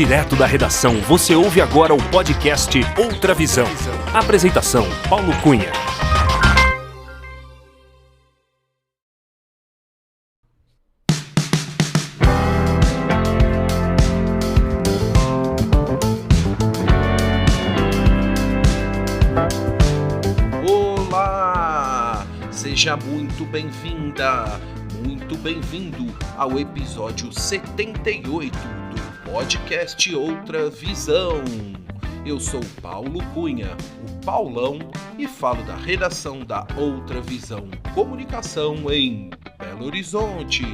Direto da redação, você ouve agora o podcast Outra Visão. Apresentação, Paulo Cunha. Olá! Seja muito bem-vinda, muito bem-vindo ao episódio 78 do podcast Outra Visão. Eu sou Paulo Cunha, o Paulão, e falo da redação da Outra Visão Comunicação em Belo Horizonte.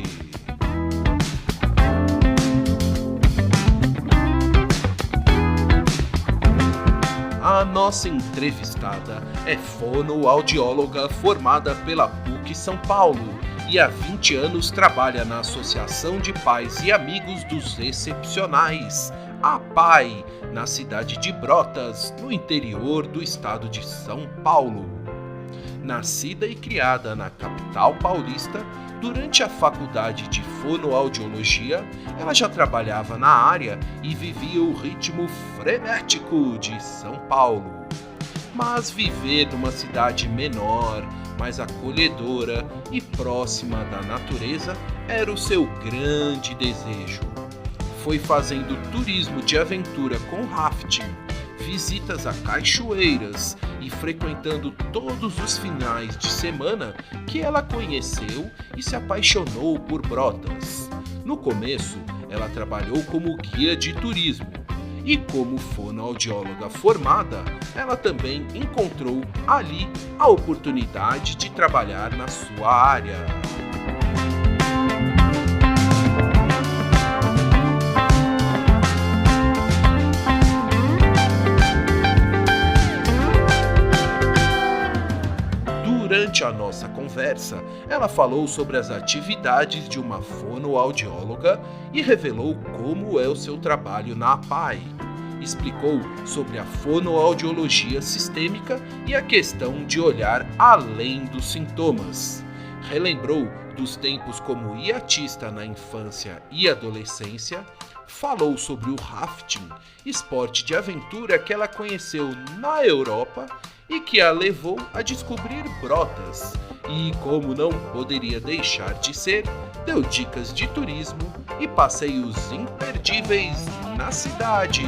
A nossa entrevistada é fonoaudióloga formada pela PUC São Paulo e há 20 anos trabalha na Associação de Pais e Amigos dos Excepcionais, a APAE, na cidade de Brotas, no interior do estado de São Paulo. Nascida e criada na capital paulista, durante a faculdade de fonoaudiologia, ela já trabalhava na área e vivia o ritmo frenético de São Paulo. Mas viver numa cidade menor, mais acolhedora e próxima da natureza era o seu grande desejo. Foi fazendo turismo de aventura com rafting, visitas a cachoeiras e frequentando todos os finais de semana que ela conheceu e se apaixonou por Brotas. No começo, ela trabalhou como guia de turismo e como fonoaudióloga formada, ela também encontrou ali a oportunidade de trabalhar na sua área. Durante a nossa conversa, ela falou sobre as atividades de uma fonoaudióloga e revelou como é o seu trabalho na APAE. Explicou sobre a fonoaudiologia sistêmica e a questão de olhar além dos sintomas. Relembrou dos tempos como iatista na infância e adolescência. Falou sobre o rafting, esporte de aventura que ela conheceu na Europa e que a levou a descobrir Brotas. E como não poderia deixar de ser, deu dicas de turismo e passeios imperdíveis na cidade.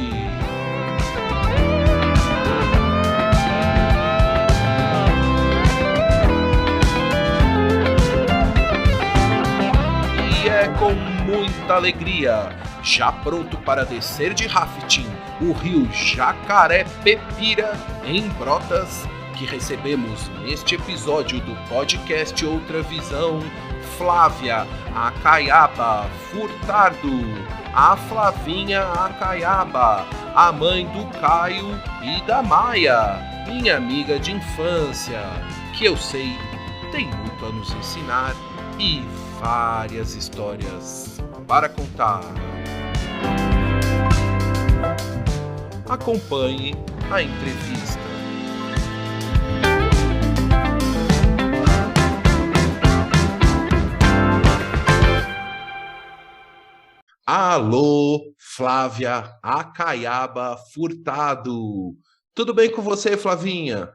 E é com muita alegria, já pronto para descer de rafting o rio Jacaré-Pepira, em Brotas, que recebemos neste episódio do podcast Outra Visão, Flávia Acaiaba Furtado, a Flavinha Acaiaba, a mãe do Caio e da Maia, minha amiga de infância, que eu sei tem muito a nos ensinar e várias histórias para contar. Acompanhe a entrevista. Alô, Flávia Acaiaba Furtado. Tudo bem com você, Flavinha?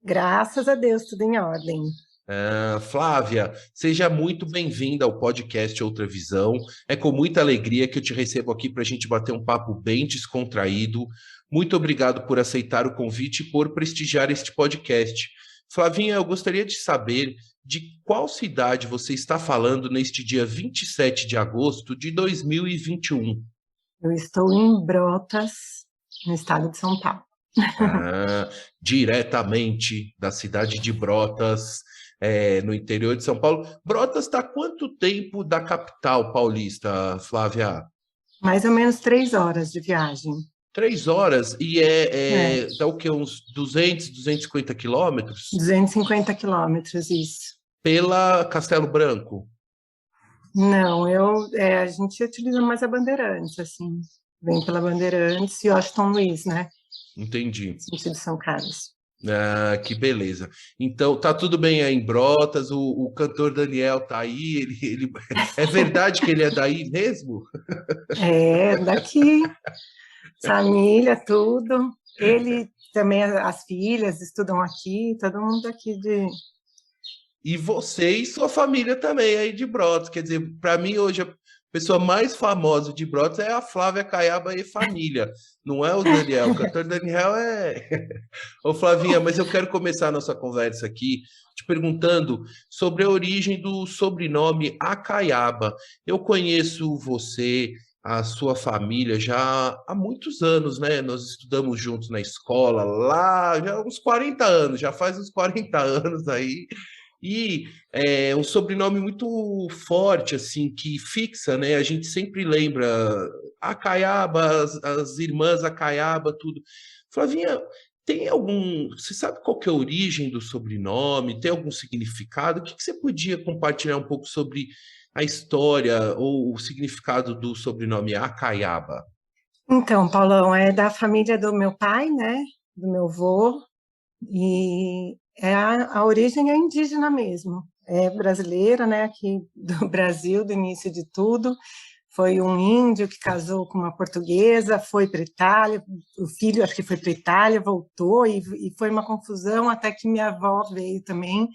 Graças a Deus, tudo em ordem. Flávia, seja muito bem-vinda ao podcast Outra Visão. É com muita alegria que eu te recebo aqui para a gente bater um papo bem descontraído. Muito obrigado por aceitar o convite e por prestigiar este podcast. Flavinha, eu gostaria de saber de qual cidade você está falando neste dia 27 de agosto de 2021. Eu estou em Brotas, no estado de São Paulo. Diretamente da cidade de Brotas, no interior de São Paulo. Brotas está quanto tempo da capital paulista, Flávia? Mais ou menos 3 horas de viagem. 3 horas? E dá o quê? Uns 200, 250 quilômetros? 250 quilômetros, isso. Pela Castelo Branco? Não, a gente utiliza mais a Bandeirantes, assim. Vem pela Bandeirantes e Washington Luiz, né? Entendi. No sentido de São Carlos. Ah, que beleza. Então, tá tudo bem aí em Brotas, o cantor Daniel tá aí, é verdade que ele é daí mesmo? É, daqui, família, tudo. Ele também, as filhas estudam aqui, todo mundo aqui de. E você e sua família também aí de Brotas. Quer dizer, para mim hoje a pessoa mais famosa de Brotas é a Flávia Caiaba e família. Não é o Daniel. O cantor Daniel é. Ô Flavinha, mas eu quero começar a nossa conversa aqui te perguntando sobre a origem do sobrenome Acaiaba. Eu conheço você, a sua família já há muitos anos, né? Nós estudamos juntos na escola lá, já há uns 40 anos, já faz uns 40 anos aí. E é um sobrenome muito forte, assim, que fixa, né? A gente sempre lembra Acaiaba, as irmãs Acaiaba, tudo. Flavinha, tem algum. Você sabe qual que é a origem do sobrenome? Tem algum significado? O que que você podia compartilhar um pouco sobre a história ou o significado do sobrenome Acaiaba? Então, Paulão, é da família do meu pai, né? Do meu avô, e a origem é indígena mesmo. É brasileira, né? Aqui do Brasil, do início de tudo. Foi um índio que casou com uma portuguesa, foi para Itália, o filho acho que foi para Itália, voltou e foi uma confusão até que minha avó veio também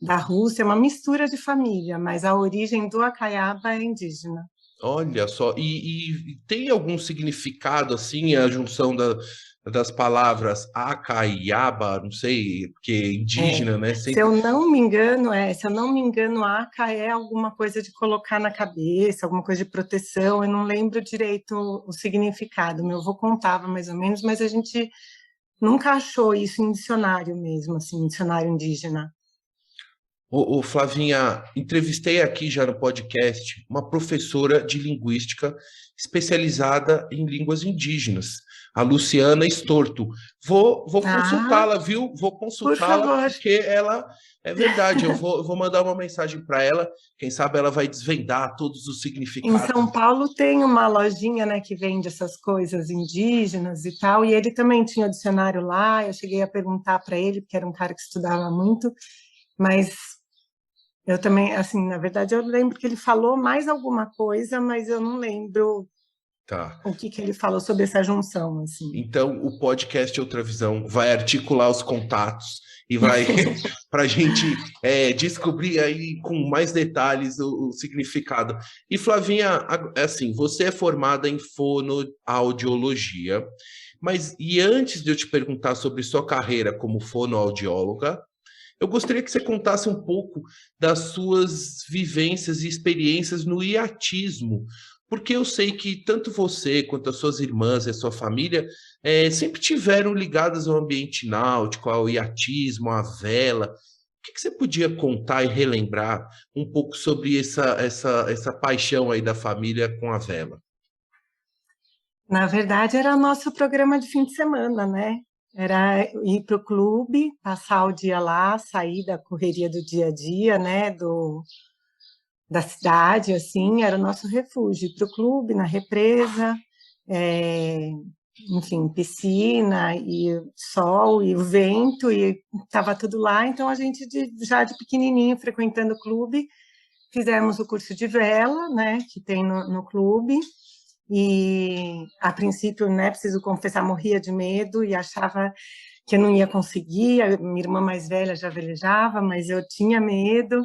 da Rússia, uma mistura de família, mas a origem do Acaiaba é indígena. Olha só, e tem algum significado assim, a junção das palavras Acaiaba, não sei, porque é É, indígena, né? se Sempre. eu não me engano, se eu não me engano, Aca é alguma coisa de colocar na cabeça, alguma coisa de proteção, eu não lembro direito o significado. Meu avô contava mais ou menos, mas a gente nunca achou isso em dicionário mesmo, assim, em dicionário indígena. Ô, Flavinha, entrevistei aqui já no podcast uma professora de linguística especializada em línguas indígenas, a Luciana Storto. Vou Ah, consultá-la, viu? Vou por consultá-la favor. porque ela é verdade. Eu vou mandar uma mensagem para ela. Quem sabe ela vai desvendar todos os Em significados. São Paulo tem uma lojinha, né, que vende essas coisas indígenas e tal, e ele também tinha o dicionário lá. Eu cheguei a perguntar para ele, porque era um cara que estudava muito, mas eu também, assim, na verdade, eu lembro que ele falou mais alguma coisa, mas eu não lembro Tá. o que que ele falou sobre essa junção, assim. Então, o podcast Outra Visão vai articular os contatos e vai para a gente descobrir aí com mais detalhes o significado. E Flavinha, assim, você é formada em fonoaudiologia, mas e antes de eu te perguntar sobre sua carreira como fonoaudióloga, eu gostaria que você contasse um pouco das suas vivências e experiências no iatismo, porque eu sei que tanto você quanto as suas irmãs e a sua família sempre tiveram ligadas ao ambiente náutico, ao iatismo, à vela. O que que você podia contar e relembrar um pouco sobre essa paixão aí da família com a vela? Na verdade, era o nosso programa de fim de semana, né? Era ir para o clube, passar o dia lá, sair da correria do dia a dia, né? Da cidade, assim, era o nosso refúgio. Ir para o clube, na represa, é, enfim, piscina e sol e o vento, e estava tudo lá. Então, a gente, já de pequenininho, frequentando o clube, fizemos o curso de vela, né? Que tem no clube. E, a princípio, né, preciso confessar, morria de medo e achava que eu não ia conseguir. A minha irmã mais velha já velejava, mas eu tinha medo.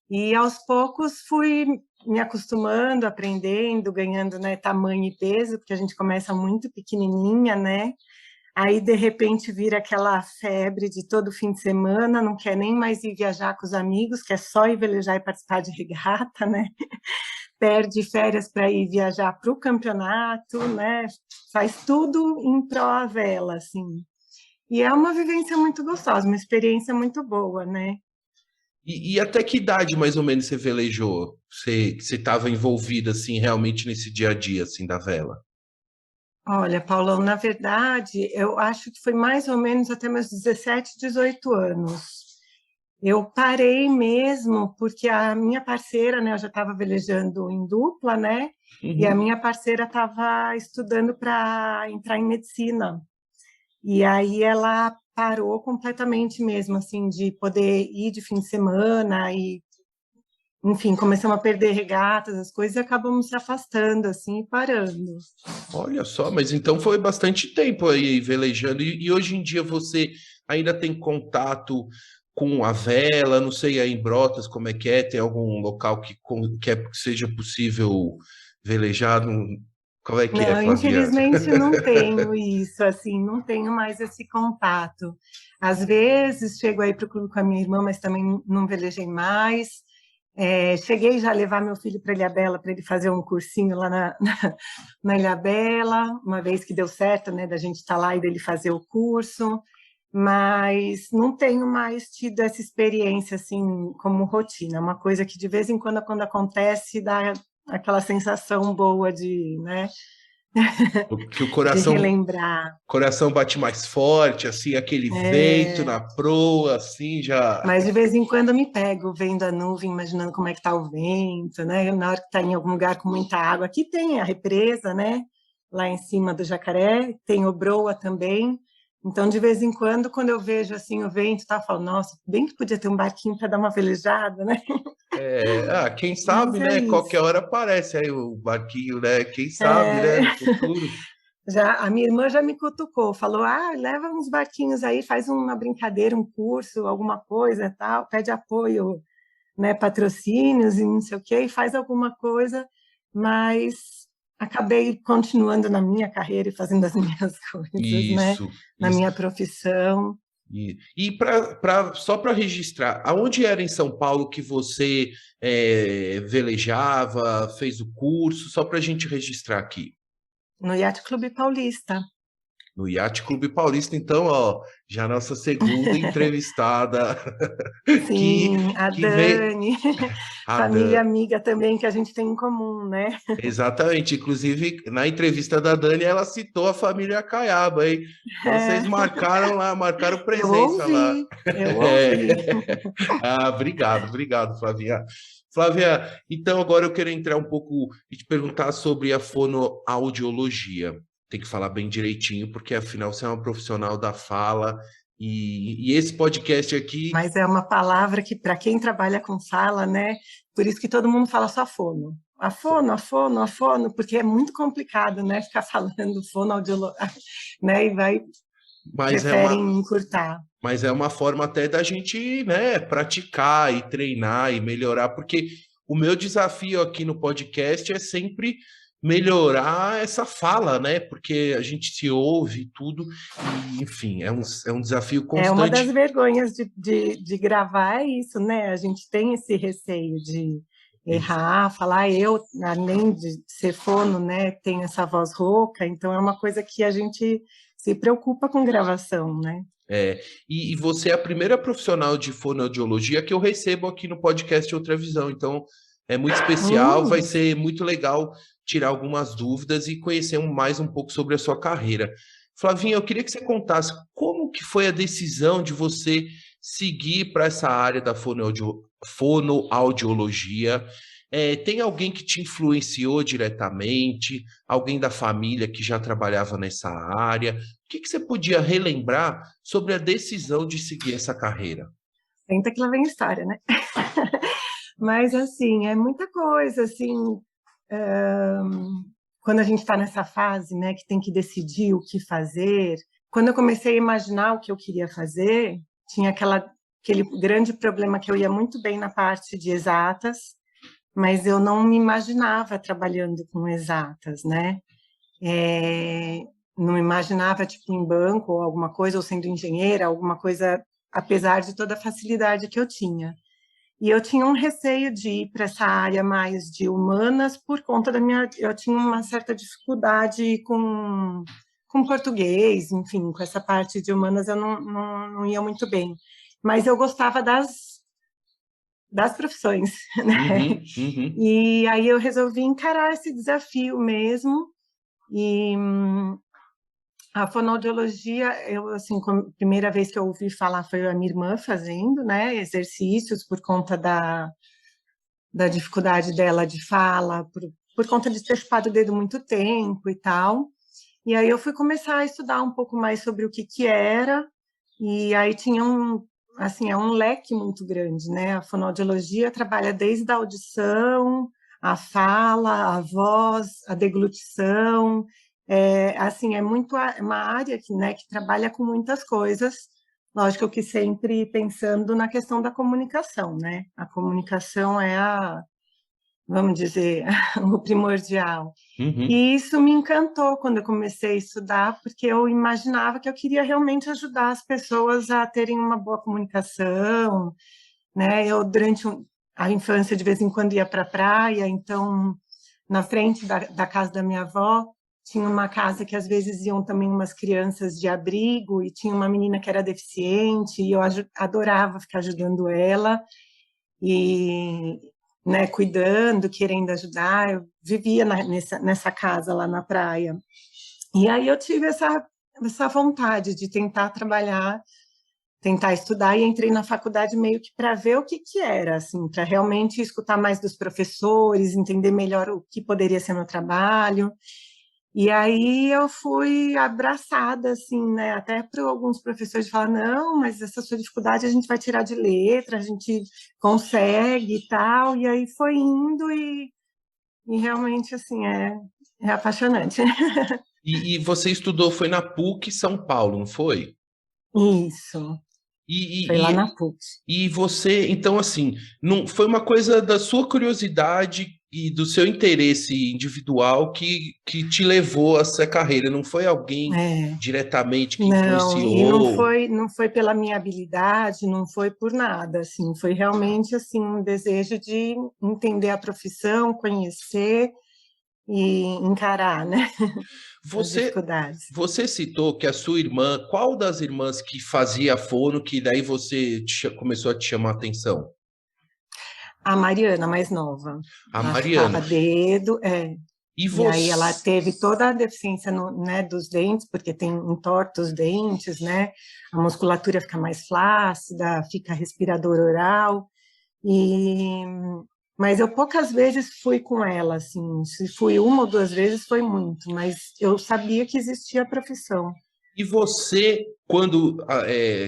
E, aos poucos, fui me acostumando, aprendendo, ganhando, né, tamanho e peso, porque a gente começa muito pequenininha, né? Aí, de repente, vira aquela febre de todo fim de semana, não quer nem mais ir viajar com os amigos, quer só ir velejar e participar de regata, né? Perde férias para ir viajar para o campeonato, né? Faz tudo em pró à vela, assim. E é uma vivência muito gostosa, uma experiência muito boa, né? E até que idade mais ou menos você velejou? Você estava envolvida assim realmente nesse dia a dia assim da vela? Olha, Paulão, na verdade, eu acho que foi mais ou menos até meus 17, 18 anos. Eu parei mesmo porque a minha parceira, né, eu já estava velejando em dupla, né? E a Uhum. minha parceira estava estudando para entrar em medicina. E aí ela parou completamente mesmo, assim, de poder ir de fim de semana e, enfim, começamos a perder regatas, as coisas, e acabamos se afastando, assim, e parando. Olha só, mas então foi bastante tempo aí velejando. E hoje em dia você ainda tem contato com a vela? Não sei aí em Brotas como é que é? Tem algum local que seja possível velejar? Qual é que é, Não, Flavia? infelizmente não tenho isso, assim, não tenho mais esse contato. Às vezes chego aí para o clube com a minha irmã, mas também não velejei mais. Cheguei já a levar meu filho para Ilhabela para ele fazer um cursinho lá na Ilhabela, uma vez que deu certo, né, da gente estar lá e dele fazer o curso, mas não tenho mais tido essa experiência assim como rotina. É uma coisa que de vez em quando acontece, dá aquela sensação boa de, né, Que o de coração, relembrar. coração bate mais forte, assim, aquele vento É, na proa, assim, já. mas de vez em quando eu me pego vendo a nuvem, imaginando como é que está o vento, né? Na hora que está em algum lugar com muita água. Aqui tem a represa, né? Lá em cima do Jacaré, tem o Broa também. Então, de vez em quando eu vejo assim o vento, tá, eu falo, nossa, bem que podia ter um barquinho para dar uma velejada, né? Quem Mas sabe, é né? Qualquer isso. hora aparece aí o barquinho, né? Quem sabe, né? É, No futuro. já, a minha irmã já me cutucou, falou, leva uns barquinhos aí, faz uma brincadeira, um curso, alguma coisa, tal, pede apoio, né, patrocínios e não sei o quê, e faz alguma coisa, mas acabei continuando na minha carreira e fazendo as minhas coisas, né, Isso, na isso. minha profissão. Só para registrar, aonde era em São Paulo que você velejava, fez o curso, só para a gente registrar aqui. No Yacht Clube Paulista. No Yacht Clube Paulista, então, ó, já a nossa segunda entrevistada que, Sim, a que veio. Dani, A família Dan, amiga também que a gente tem em comum, né? exatamente. Inclusive, na entrevista da Dani, ela citou a família Caiaba, hein? Então, vocês É, marcaram lá, marcaram eu presença lá. ouvi, eu É. ouvi. Obrigado, Flavia. Flávia, então agora eu quero entrar um pouco e te perguntar sobre a fonoaudiologia. Tem que falar bem direitinho, porque afinal você é uma profissional da fala e esse podcast aqui. Mas é uma palavra que, para quem trabalha com fala, né? Por isso que todo mundo fala só fono. A fono, porque é muito complicado, né? Ficar falando fonoaudiologia, né? E Mas é preferem uma, encurtar. mas é uma forma até da gente, né, praticar e treinar e melhorar, porque o meu desafio aqui no podcast é sempre melhorar essa fala, né? Porque a gente se ouve e tudo, e, enfim, é um desafio É uma das constante. vergonhas de gravar é isso, né? A gente tem esse receio de Ex- errar, falar eu, além de ser fono, né, tenho essa voz rouca, então é uma coisa que a gente se preocupa com gravação, né? e você é a primeira profissional de fonoaudiologia que eu recebo aqui no podcast Outra Visão, então é muito especial, vai Hum, ser muito legal tirar algumas dúvidas e conhecer mais um pouco sobre a sua carreira. Flavinha, eu queria que você contasse como que foi a decisão de você seguir para essa área da fonoaudiologia. Tem alguém que te influenciou diretamente? Alguém da família que já trabalhava nessa área? O que você podia relembrar sobre a decisão de seguir essa carreira? Senta que lá vem a história, né? Mas, assim, é muita coisa, assim, quando a gente está nessa fase, né, que tem que decidir o que fazer. Quando eu comecei a imaginar o que eu queria fazer, tinha aquele grande problema que eu ia muito bem na parte de exatas, mas eu não me imaginava trabalhando com exatas, né? É, não me imaginava, tipo, em banco ou alguma coisa, ou sendo engenheira, alguma coisa, apesar de toda a facilidade que eu tinha. E eu tinha um receio de ir para essa área mais de humanas por conta eu tinha uma certa dificuldade com português, enfim, com essa parte de humanas eu não ia muito bem. Mas eu gostava das profissões, né? Uhum, uhum. E aí eu resolvi encarar esse desafio mesmo. E a fonoaudiologia, eu assim, a primeira vez que eu ouvi falar foi a minha irmã fazendo, né, exercícios por conta da dificuldade dela de fala, por conta de ter chupado o dedo muito tempo e tal. E aí eu fui começar a estudar um pouco mais sobre o que era, E aí tinha assim, é um leque muito grande, né? A fonoaudiologia trabalha desde a audição, a fala, a voz, a deglutição, assim, é muito uma área que, né, que trabalha com muitas coisas, lógico que sempre pensando na questão da comunicação, né? A comunicação é vamos dizer, o primordial. Uhum. E isso me encantou quando eu comecei a estudar, porque eu imaginava que eu queria realmente ajudar as pessoas a terem uma boa comunicação, né? Eu, durante a infância, de vez em quando ia para a praia, então, na frente da casa da minha avó, tinha uma casa que às vezes iam também umas crianças de abrigo, e tinha uma menina que era deficiente, e eu adorava ficar ajudando ela, e, né, cuidando, querendo ajudar. Eu vivia nessa casa lá na praia. E aí eu tive essa vontade de tentar trabalhar, tentar estudar, e entrei na faculdade meio que para ver o que era, assim, para realmente escutar mais dos professores, entender melhor o que poderia ser meu trabalho. E aí eu fui abraçada, assim, né? Até para alguns professores falar, não, mas essa sua dificuldade a gente vai tirar de letra, a gente consegue e tal. E aí foi indo e realmente, assim, é apaixonante. E você estudou, foi na PUC São Paulo, não foi? Isso, foi lá E, na e, PUC. e você, então, assim, não foi uma coisa da sua curiosidade e do seu interesse individual que te levou a essa carreira, não foi alguém É. diretamente que Não, e não influenciou. foi, não foi pela minha habilidade, não foi por nada, assim, foi realmente assim um desejo de entender a profissão, conhecer e encarar, né, as Você, dificuldades. você citou que a sua irmã, qual das irmãs que fazia fono, que daí você começou a te chamar a atenção? A Mariana, mais nova, A ela Mariana. chupava dedo, E e aí ela você. teve toda a deficiência né, dos dentes, porque tem entorta os dentes, né, a musculatura fica mais flácida, fica respirador oral. E, mas eu poucas vezes fui com ela, assim, se fui uma ou duas vezes foi muito, mas eu sabia que existia a profissão. E você, quando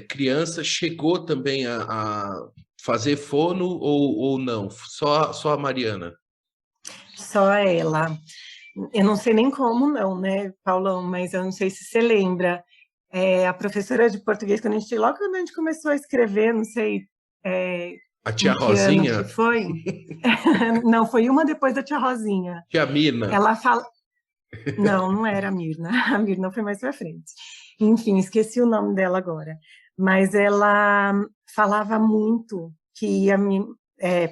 criança, chegou também a fazer fono ou não? Só a Mariana? Só ela. Eu não sei nem como não, né, Paulão, mas eu não sei se você lembra. A professora de português, logo quando a gente começou a escrever, não sei é, A tia em que ano que Rosinha? foi, não, foi uma depois da tia Rosinha. Tia Mirna? Ela fala, não, não era a Mirna. A Mirna foi mais para frente. Enfim, esqueci o nome dela agora. Mas ela falava muito que ia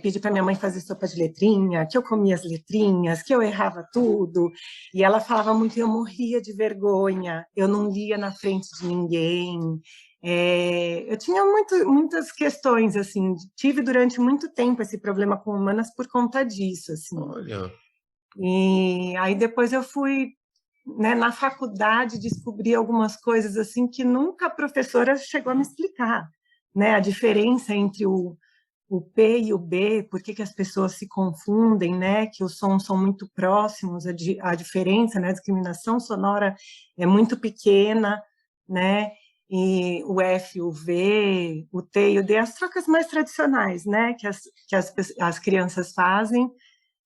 pedir para minha mãe fazer sopa de letrinha, que eu comia as letrinhas, que eu errava tudo. E ela falava muito e eu morria de vergonha. Eu não lia na frente de ninguém. Eu tinha muitas questões, assim. Tive durante muito tempo esse problema com humanas por conta disso, assim. Olha. E aí depois eu fui, né, na faculdade, descobri algumas coisas assim que nunca a professora chegou a me explicar, né? A diferença entre o P e o B, por que as pessoas se confundem, né? Que os sons são muito próximos, a diferença, né? A discriminação sonora é muito pequena, né? E o F, o V, o T e o D, as trocas mais tradicionais, né? Que as crianças fazem,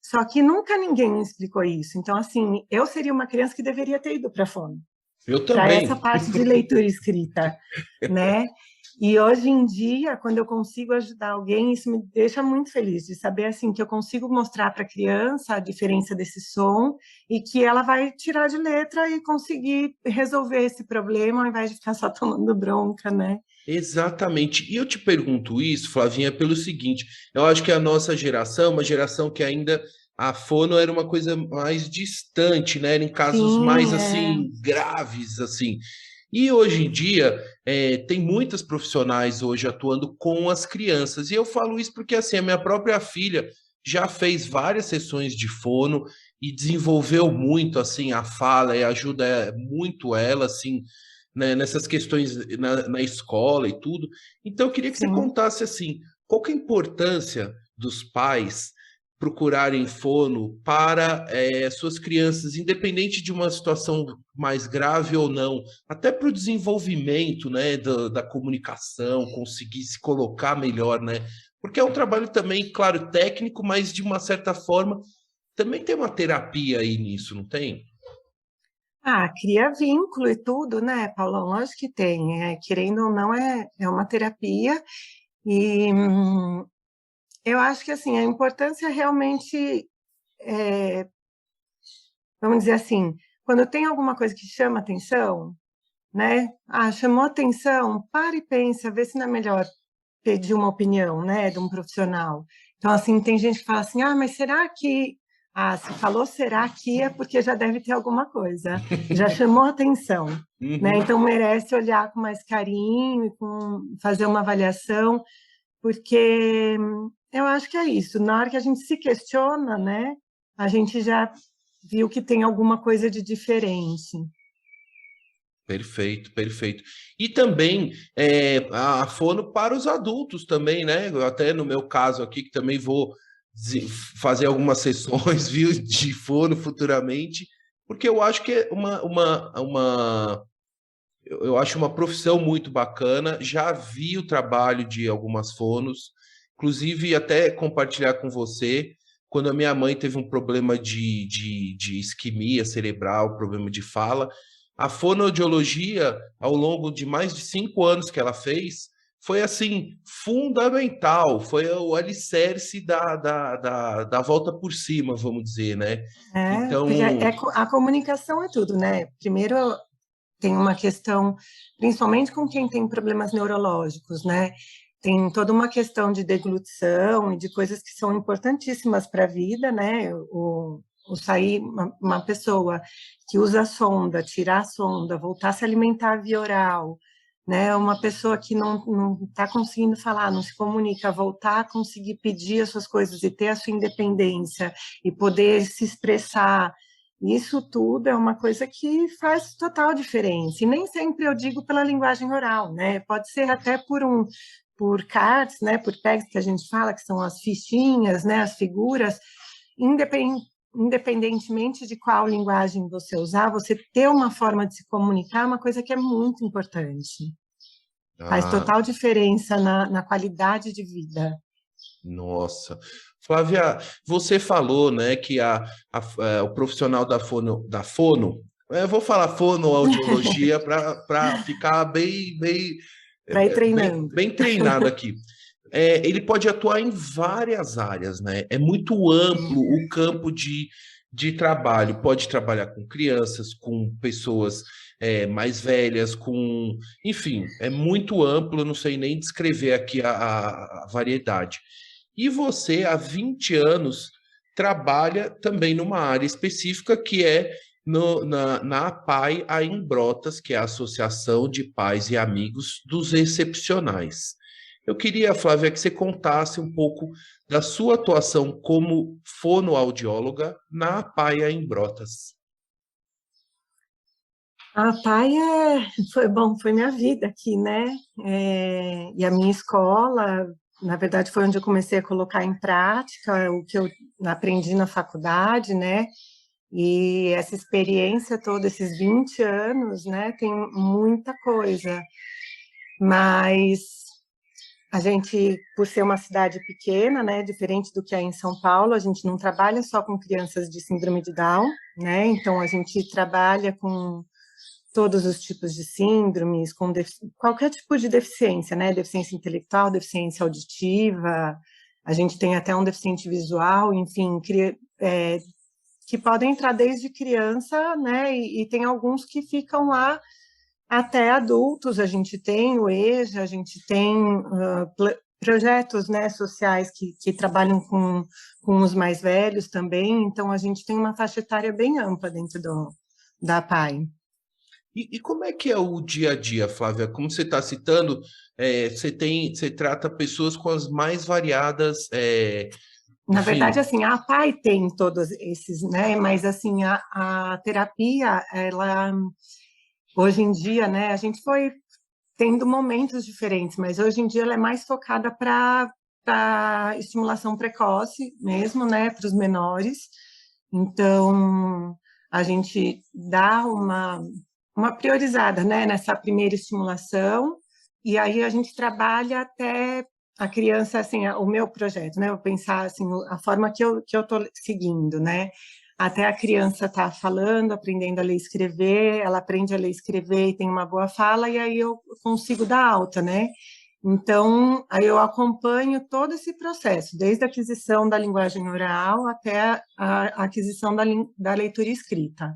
só que nunca ninguém me explicou isso. Então, assim, eu seria uma criança que deveria ter ido para a fono, Eu para essa também. parte de leitura e escrita, né? E hoje em dia, quando eu consigo ajudar alguém, isso me deixa muito feliz de saber assim que eu consigo mostrar para a criança a diferença desse som e que ela vai tirar de letra e conseguir resolver esse problema ao invés de ficar só tomando bronca, né? Exatamente. E eu te pergunto isso, Flavinha, pelo seguinte: eu acho que a nossa geração, uma geração que ainda a fono era uma coisa mais distante, né? Era em casos mais Sim, assim graves, assim. E hoje em dia tem muitas profissionais hoje atuando com as crianças. E eu falo isso porque assim a minha própria filha já fez várias sessões de fono e desenvolveu muito assim a fala e ajuda muito ela assim, né, nessas questões na escola e tudo. Então, eu queria que você sim. contasse assim, qual que é a importância dos pais procurarem fono para suas crianças, independente de uma situação mais grave ou não, até para o desenvolvimento, né, da comunicação, conseguir se colocar melhor, né? Porque é um trabalho também, claro, técnico, mas de uma certa forma também tem uma terapia aí nisso, não tem? Ah, cria vínculo e tudo, né, Paulão? Lógico que tem. Querendo ou não, é uma terapia. E eu acho que assim, a importância realmente, é, vamos dizer assim, quando tem alguma coisa que chama atenção, né? Ah, chamou atenção, para e pensa, vê se não é melhor pedir uma opinião, né, de um profissional. Então, assim, tem gente que fala assim, ah, mas será que... Ah, se falou será que é porque já deve ter alguma coisa, já chamou atenção, né? Uhum. Então merece olhar com mais carinho, fazer uma avaliação, porque eu acho que é isso. Na hora que a gente se questiona, né, a gente já viu que tem alguma coisa de diferente. Perfeito, perfeito. E também a fono para os adultos também, né? Eu até no meu caso aqui, que também vou fazer algumas sessões, viu, de fono futuramente, porque eu acho que é eu acho uma profissão muito bacana. Já vi o trabalho de algumas fonos, inclusive até compartilhar com você, quando a minha mãe teve um problema de isquemia cerebral, problema de fala, a fonoaudiologia, ao longo de mais de 5 anos que ela fez, foi assim, fundamental, foi o alicerce da volta por cima, vamos dizer, né? Porque Então, a comunicação é tudo, né? Primeiro tem uma questão, principalmente com quem tem problemas neurológicos, né? Tem toda uma questão de deglutição e de coisas que são importantíssimas para a vida, né? O sair, uma pessoa que usa a sonda, tirar a sonda, voltar a se alimentar via oral, né? Uma pessoa que não está conseguindo falar, não se comunica, voltar a conseguir pedir as suas coisas e ter a sua independência e poder se expressar. Isso tudo é uma coisa que faz total diferença. E nem sempre eu digo pela linguagem oral, né? Pode ser até por cards, né? Por tags que a gente fala, que são as fichinhas, né? As figuras, independentemente de qual linguagem você usar, você ter uma forma de se comunicar é uma coisa que é muito importante. Faz ah, total diferença na qualidade de vida. nossa. Flávia, você falou, né, que o profissional da fono, eu vou falar fonoaudiologia para ficar Para ir treinando. bem treinado aqui. Ele pode atuar em várias áreas, né? É muito amplo o campo de trabalho. Pode trabalhar com crianças, com pessoas mais velhas, enfim, é muito amplo, eu não sei nem descrever aqui a variedade. E você, há 20 anos, trabalha também numa área específica que é na APAE, a Embrotas, que é a Associação de Pais e Amigos dos Excepcionais. Eu queria, Flávia, que você contasse um pouco da sua atuação como fonoaudióloga na APAE, a Embrotas. A PAI foi bom, foi minha vida aqui, né? E a minha escola, na verdade, foi onde eu comecei a colocar em prática o que eu aprendi na faculdade, né? E essa experiência toda, esses 20 anos, né? Tem muita coisa, mas a gente, por ser uma cidade pequena, né? Diferente do que é em São Paulo, a gente não trabalha só com crianças de síndrome de Down, né? Então, a gente trabalha com todos os tipos de síndromes, com qualquer tipo de deficiência, né? Deficiência intelectual, deficiência auditiva, a gente tem até um deficiente visual, enfim, que podem entrar desde criança, né? E tem alguns que ficam lá até adultos. A gente tem o EJA, a gente tem projetos, né, sociais que trabalham com os mais velhos também, então a gente tem uma faixa etária bem ampla dentro da PAI. E como é que é o dia a dia, Flávia? Como você está citando, você trata pessoas com as mais variadas, Na verdade, enfim. assim, a PAI tem todos esses, né? Mas assim, a terapia, ela hoje em dia, né? A gente foi tendo momentos diferentes, mas hoje em dia ela é mais focada para para estimulação precoce mesmo, né, para os menores. Então, a gente dá uma priorizada, né, nessa primeira estimulação, e aí a gente trabalha até a criança, assim, o meu projeto, né, eu pensar, assim, a forma que eu estou seguindo, né, até a criança tá falando, aprendendo a ler e escrever, ela aprende a ler e escrever e tem uma boa fala, e aí eu consigo dar alta, né? Então, aí eu acompanho todo esse processo, desde a aquisição da linguagem oral até a aquisição da leitura escrita.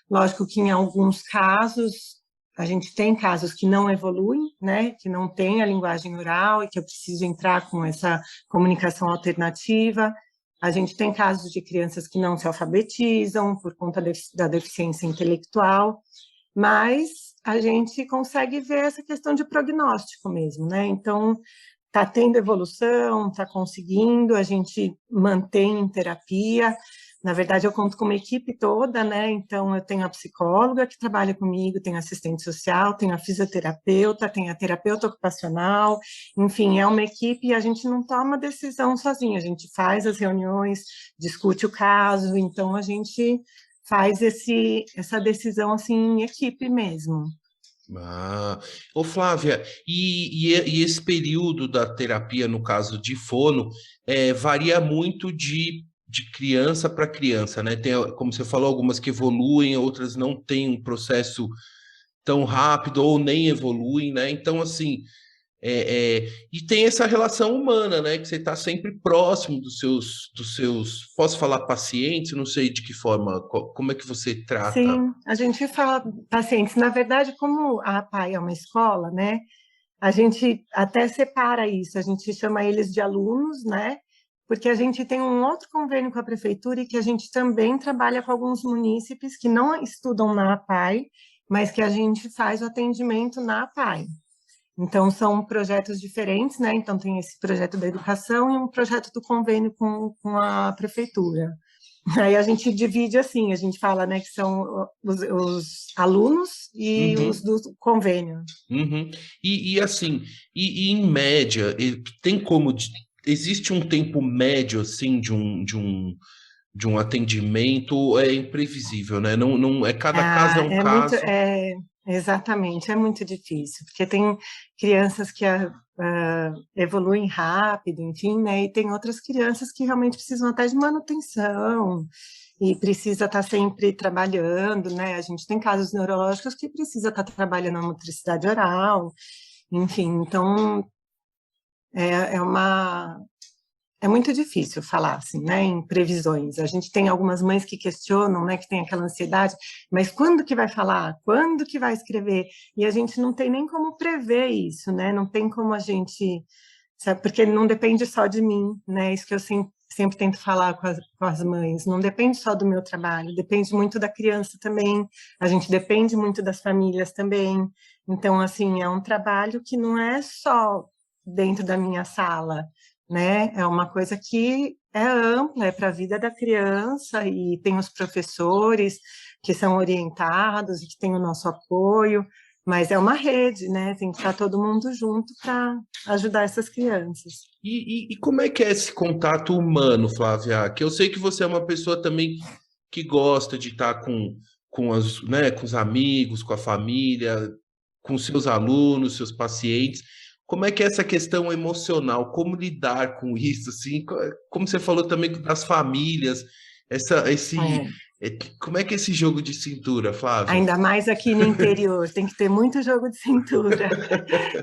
Lógico que em alguns casos, a gente tem casos que não evoluem, né, que não tem a linguagem oral e que eu preciso entrar com essa comunicação alternativa. A gente tem casos de crianças que não se alfabetizam por conta da deficiência intelectual, mas a gente consegue ver essa questão de prognóstico mesmo, né? Então, está tendo evolução, está conseguindo, a gente mantém em terapia. Na verdade, eu conto com uma equipe toda, né? Então, eu tenho a psicóloga que trabalha comigo, tenho a assistente social, tenho a fisioterapeuta, tenho a terapeuta ocupacional, enfim, é uma equipe e a gente não toma decisão sozinha, a gente faz as reuniões, discute o caso, então a gente faz essa decisão assim em equipe mesmo. Ah, ô Flávia, e esse período da terapia, no caso de fono, varia muito de criança para criança, né? Tem, como você falou, algumas que evoluem, outras não têm um processo tão rápido ou nem evoluem, né? Então, assim, e tem essa relação humana, né? Que você está sempre próximo dos seus, posso falar pacientes? Não sei de que forma, como é que você trata? Sim, a gente fala pacientes. Na verdade, como a PAI é uma escola, né? A gente até separa isso, a gente chama eles de alunos, né? Porque a gente tem um outro convênio com a prefeitura e que a gente também trabalha com alguns munícipes que não estudam na APAE, mas que a gente faz o atendimento na APAE. Então, são projetos diferentes, né? Então, tem esse projeto da educação e um projeto do convênio com a prefeitura. Aí a gente divide assim, a gente fala, né, que são os alunos e os Uhum. do convênio. Uhum. E assim, e em média, tem como existe um tempo médio assim de um atendimento, ou é imprevisível, né? Não, não é, cada caso é Ah, um caso. exatamente, é muito difícil, porque tem crianças que evoluem rápido, enfim, né, e tem outras crianças que realmente precisam até de manutenção e precisa estar sempre trabalhando, né, a gente tem casos neurológicos que precisa estar trabalhando a motricidade oral, enfim, então é uma é muito difícil falar assim, né, em previsões. A gente tem algumas mães que questionam, né, que tem aquela ansiedade, mas quando que vai falar? Quando que vai escrever? E a gente não tem nem como prever isso, né? Não tem como a gente, sabe, porque não depende só de mim, né? Isso que eu sempre tento falar com as mães. Não depende só do meu trabalho, depende muito da criança também. A gente depende muito das famílias também. Então, assim, é um trabalho que não é só dentro da minha sala, né? É uma coisa que é ampla, é para a vida da criança e tem os professores que são orientados e que têm o nosso apoio, mas é uma rede, né? Tem que estar todo mundo junto para ajudar essas crianças. E como é que é esse contato humano, Flávia? Que eu sei que você é uma pessoa também que gosta de estar com os amigos, com a família, com seus alunos, seus pacientes. Como é que é essa questão emocional? Como lidar com isso? Assim, como você falou também das famílias, essa, esse, É. como é que é esse jogo de cintura, Flávia? Ainda mais aqui no interior, tem que ter muito jogo de cintura,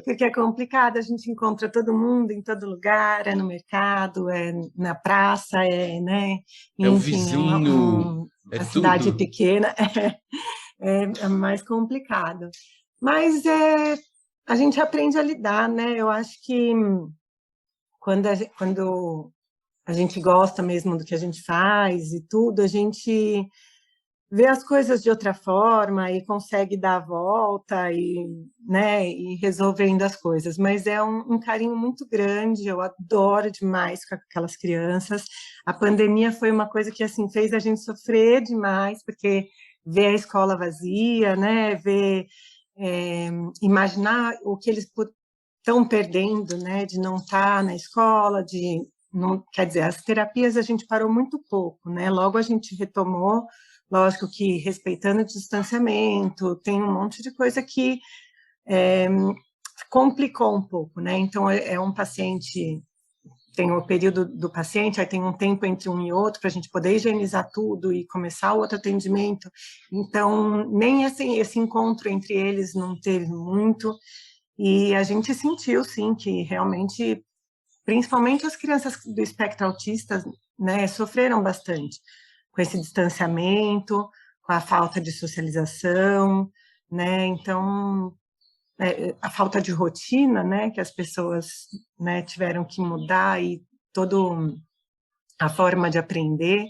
porque é complicado, a gente encontra todo mundo em todo lugar, é no mercado, é na praça, né? É o Enfim, vizinho, é uma cidade tudo. pequena, é mais complicado. Mas a gente aprende a lidar, né? Eu acho que quando a gente gosta mesmo do que a gente faz e tudo, a gente vê as coisas de outra forma e consegue dar a volta e, né, e resolvendo as coisas. Mas é um carinho muito grande, eu adoro demais com aquelas crianças. A pandemia foi uma coisa que assim fez a gente sofrer demais, porque ver a escola vazia, né, ver, imaginar o que eles estão perdendo, né, de não estar na escola, de não, quer dizer, as terapias a gente parou muito pouco, né? Logo a gente retomou, lógico que respeitando o distanciamento, tem um monte de coisa que complicou um pouco, né? Então é um paciente, tem o período do paciente, aí tem um tempo entre um e outro para a gente poder higienizar tudo e começar o outro atendimento. Então nem esse encontro entre eles não teve muito. E a gente sentiu, sim, que realmente, principalmente as crianças do espectro autista, né, sofreram bastante com esse distanciamento, com a falta de socialização, né, então, a falta de rotina, né, que as pessoas, né, tiveram que mudar e toda a forma de aprender,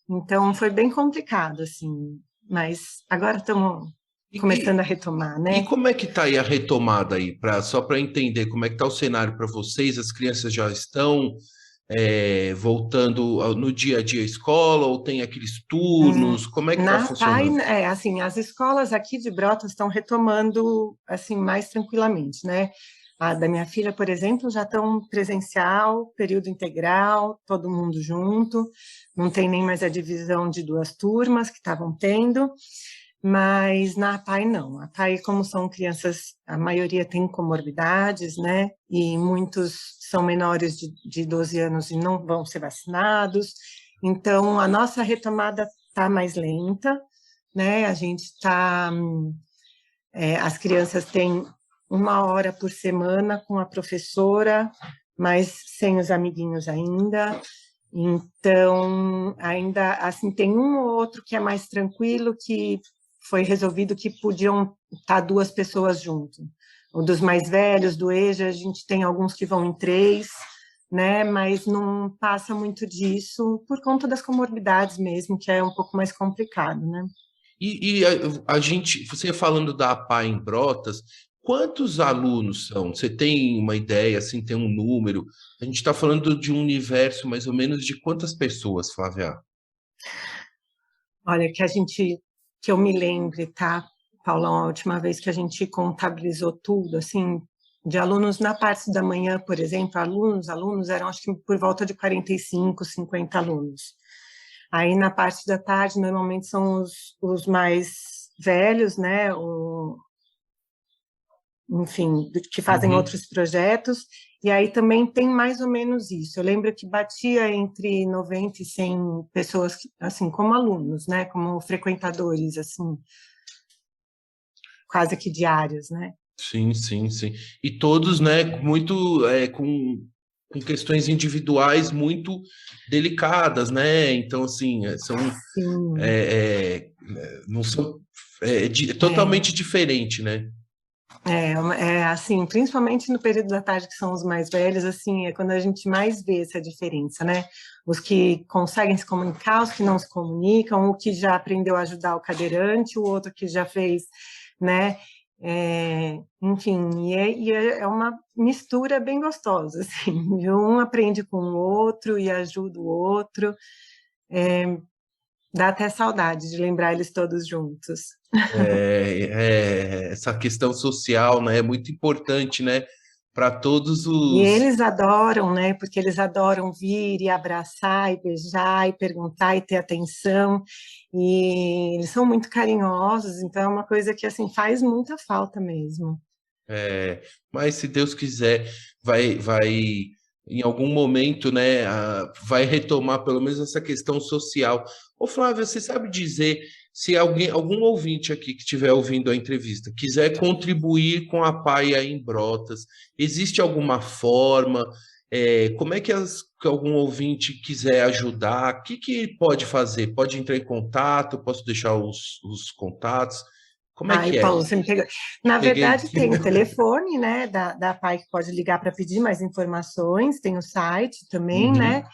então foi bem complicado, assim, mas agora estamos começando a retomar, né? E como é que está aí a retomada aí? Só para entender como é que está o cenário para vocês, as crianças já estão voltando no dia a dia à escola, ou tem aqueles turnos? Como é que está funcionando? Assim, as escolas aqui de Brotas estão retomando, assim, mais tranquilamente, né? A da minha filha, por exemplo, já estão presencial, período integral, todo mundo junto, não tem nem mais a divisão de 2 turmas que estavam tendo, mas na APAE não. A APAE, como são crianças, a maioria tem comorbidades, né? E muitos são menores de 12 anos e não vão ser vacinados. Então, a nossa retomada está mais lenta, né? A gente está... as crianças têm 1 hora por semana com a professora, mas sem os amiguinhos ainda. Então, ainda assim, tem um ou outro que é mais tranquilo, que foi resolvido que podiam estar 2 pessoas junto. O dos mais velhos, do EJA, a gente tem alguns que vão em 3, né? Mas não passa muito disso por conta das comorbidades mesmo, que é um pouco mais complicado, né? E a gente, você falando da APA em Brotas, quantos alunos são? Você tem uma ideia, assim, tem um número? A gente está falando de um universo mais ou menos de quantas pessoas, Flávia? Olha, que eu me lembre, tá, Paulão, a última vez que a gente contabilizou tudo, assim, de alunos na parte da manhã, por exemplo, alunos eram, acho que por volta de 45, 50 alunos. Aí, na parte da tarde, normalmente são os mais velhos, né, enfim, que fazem outros projetos, e aí também tem mais ou menos isso. Eu lembro que batia entre 90 e 100 pessoas, assim, como alunos, né, como frequentadores, assim, quase que diários, né? Sim, sim, sim. E todos, né, muito com questões individuais muito delicadas, né? Então, assim, não são totalmente diferente, né? Assim, principalmente no período da tarde, que são os mais velhos, assim, é quando a gente mais vê essa diferença, né? Os que conseguem se comunicar, os que não se comunicam, o que já aprendeu a ajudar o cadeirante, o outro que já fez, né? Enfim, é uma mistura bem gostosa, assim, um aprende com o outro e ajuda o outro, dá até saudade de lembrar eles todos juntos. Essa questão social, né, é muito importante, né, para todos E os... eles adoram, né? Porque eles adoram vir e abraçar e beijar e perguntar e ter atenção. E eles são muito carinhosos, então é uma coisa que assim faz muita falta mesmo. Mas se Deus quiser, vai em algum momento, né, vai retomar pelo menos essa questão social. Ô Flávia, você sabe dizer se algum ouvinte aqui que estiver ouvindo a entrevista quiser contribuir com a Paia em Brotas, existe alguma forma? Como é que algum ouvinte quiser ajudar? O que pode fazer? Pode entrar em contato? Posso deixar os contatos? Como é Ai, que é? Paulo, você me pegou. Na Peguei. verdade, tem o telefone, né, da PAI que pode ligar para pedir mais informações, tem o site também, né?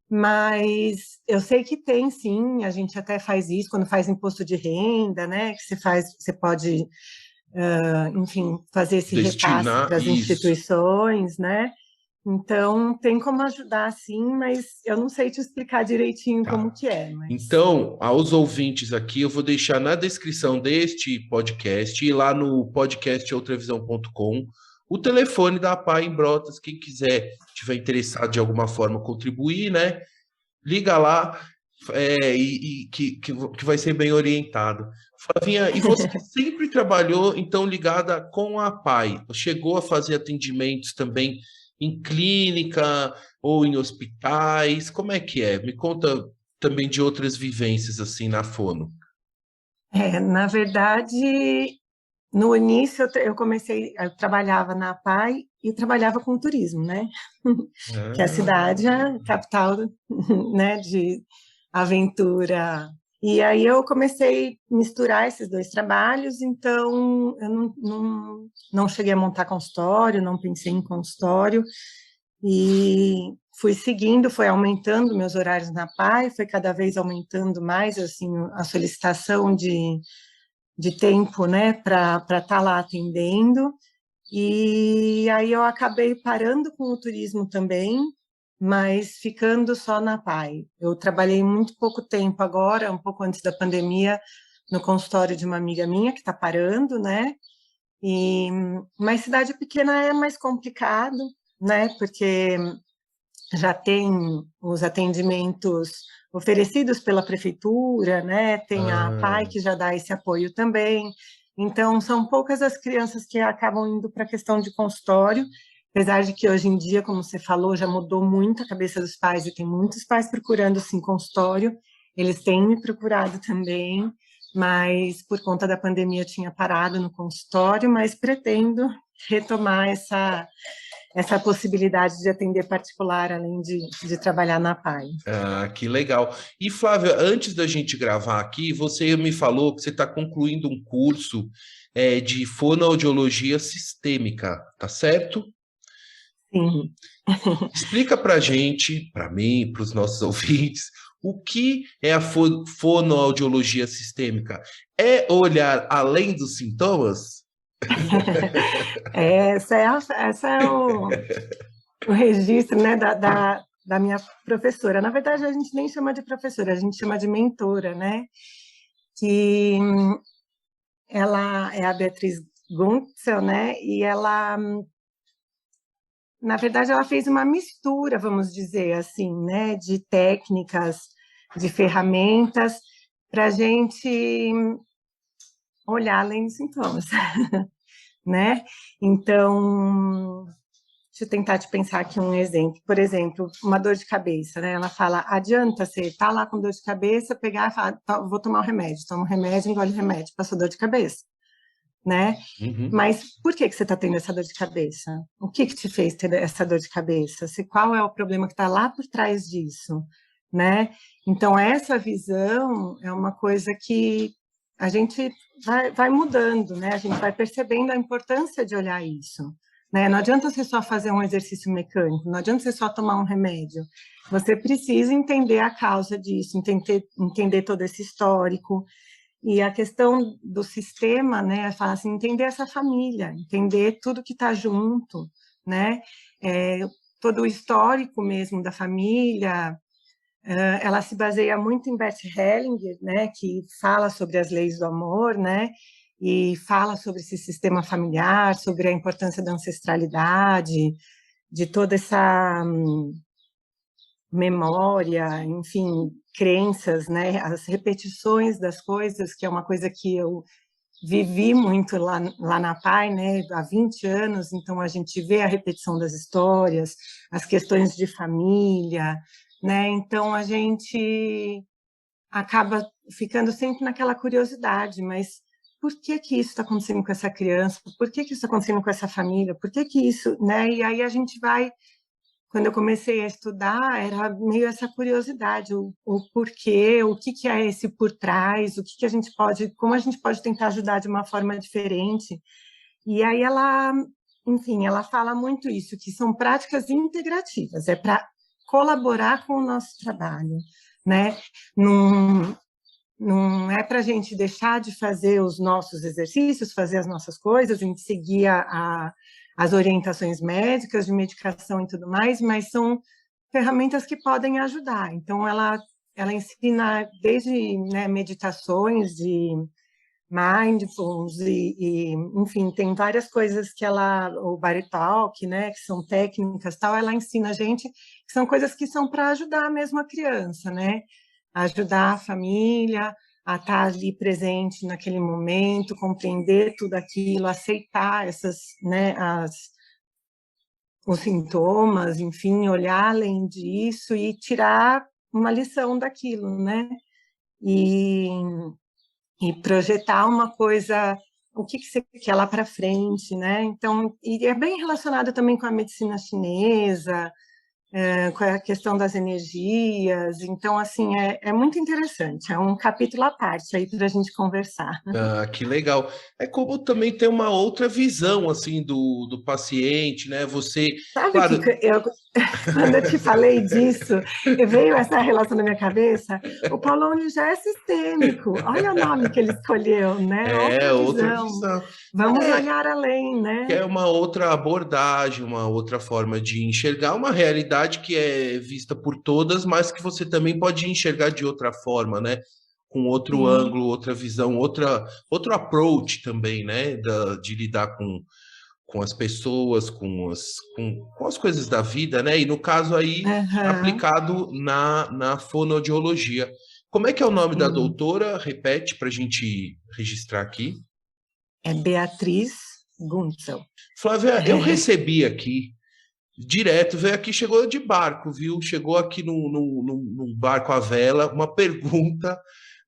Mas eu sei que tem, sim, a gente até faz isso quando faz imposto de renda, né? Que você pode, enfim, fazer esse repasse Destinar para as isso. instituições, né? Então, tem como ajudar, sim, mas eu não sei te explicar direitinho como Tá. que é, mas... Então, aos ouvintes aqui, eu vou deixar na descrição deste podcast e lá no podcastoutravisão.com o telefone da APAE em Brotas, quem quiser, tiver interessado de alguma forma contribuir, né? Liga lá que vai ser bem orientado. Flavinha, e você sempre trabalhou, então, ligada com a APAE? Chegou a fazer atendimentos também em clínica ou em hospitais? Como é que é? Me conta também de outras vivências, assim, na Fono. Na verdade, no início eu trabalhava na APAE e trabalhava com turismo, né? Que a Ah, cidade é a capital, né, de aventura. E aí eu comecei a misturar esses dois trabalhos, então eu não cheguei a montar consultório, não pensei em consultório, e fui seguindo, foi aumentando meus horários na PAI, foi cada vez aumentando mais assim a solicitação de tempo, né, para estar lá atendendo. E aí eu acabei parando com o turismo também, mas ficando só na PAI. Eu trabalhei muito pouco tempo agora, um pouco antes da pandemia, no consultório de uma amiga minha que está parando, né? Mas cidade pequena é mais complicado, né? Porque já tem os atendimentos oferecidos pela prefeitura, né? Tem a PAI ah, que já dá esse apoio também. Então, são poucas as crianças que acabam indo para a questão de consultório, apesar de que hoje em dia, como você falou, já mudou muito a cabeça dos pais e tem muitos pais procurando sim consultório. Eles têm me procurado também, mas por conta da pandemia eu tinha parado no consultório, mas pretendo retomar essa possibilidade de atender particular, além de trabalhar na PAI. que legal. E Flávia, antes da gente gravar aqui, você me falou que você está concluindo um curso de fonoaudiologia sistêmica, tá certo? Sim. Explica para gente, para mim, para os nossos ouvintes, o que é a fonoaudiologia sistêmica? É olhar além dos sintomas? Essa é o registro, né, da minha professora. Na verdade, a gente nem chama de professora, a gente chama de mentora, né? Que ela é a Beatriz Guntzel, né? E ela, na verdade, ela fez uma mistura, vamos dizer assim, né? De técnicas, de ferramentas, para a gente olhar além dos sintomas, né? Então, deixa eu tentar te pensar aqui um exemplo. Por exemplo, uma dor de cabeça, né? Ela fala, adianta você estar lá com dor de cabeça, pegar e falar, vou tomar o remédio. Toma o remédio, engole o remédio, passou dor de cabeça, né? Uhum. Mas por que você está tendo essa dor de cabeça? O que te fez ter essa dor de cabeça? Qual é o problema que está lá por trás disso, né? Então, essa visão é uma coisa que a gente vai mudando, né? A gente vai percebendo a importância de olhar isso, né? Não adianta você só fazer um exercício mecânico, não adianta você só tomar um remédio. Você precisa entender a causa disso, entender todo esse histórico. E a questão do sistema, né, fala assim, entender essa família, entender tudo que está junto, né, todo o histórico mesmo da família. Ela se baseia muito em Bert Hellinger, né, que fala sobre as leis do amor, né, e fala sobre esse sistema familiar, sobre a importância da ancestralidade, de toda essa memória, enfim, crenças, né, as repetições das coisas, que é uma coisa que eu vivi muito lá na PAI, né, há 20 anos, então a gente vê a repetição das histórias, as questões de família, né, então a gente acaba ficando sempre naquela curiosidade, mas por que que isso está acontecendo com essa criança? Por que que isso está acontecendo com essa família? Por que que isso, né? E aí a gente vai, quando eu comecei a estudar, era meio essa curiosidade, o porquê, o que que é esse por trás, o que que a gente pode, como a gente pode tentar ajudar de uma forma diferente. E aí ela, enfim, ela fala muito isso, que são práticas integrativas, é para colaborar com o nosso trabalho, né? Não, não é para a gente deixar de fazer os nossos exercícios, fazer as nossas coisas, a gente seguir as orientações médicas, de medicação e tudo mais, mas são ferramentas que podem ajudar. Então, ela ensina desde, né, meditações, mindfulness enfim, tem várias coisas que o Body Talk, né, que são técnicas, tal, ela ensina a gente que são coisas que são para ajudar mesmo a criança, né, ajudar a família a estar ali presente naquele momento, compreender tudo aquilo, aceitar né, os sintomas, enfim, olhar além disso e tirar uma lição daquilo, né, e projetar uma coisa, o que você quer lá para frente, né? Então, e é bem relacionado também com a medicina chinesa, com a questão das energias. Então, assim, é muito interessante. É um capítulo à parte aí para a gente conversar. Ah, que legal. É como também ter uma outra visão, assim, do paciente, né? Você, Sabe que claro. quando eu te falei disso, veio essa relação na minha cabeça, o Polônio já é sistêmico, olha o nome que ele escolheu, né? É, Outra outra visão, visão. vamos É, olhar além, que né? é uma outra abordagem, uma outra forma de enxergar uma realidade que é vista por todas, mas que você também pode enxergar de outra forma, né? Com outro Sim, ângulo, outra visão, outro approach também, né? De lidar com as pessoas, com as coisas da vida, né? E no caso aí, aham, aplicado na fonoaudiologia. Como é que é o nome da sim. doutora? Repete para a gente registrar aqui. É Beatriz Guntzel. Flávia, eu recebi aqui, direto, veio aqui, chegou de barco, viu? Chegou aqui num barco à vela, uma pergunta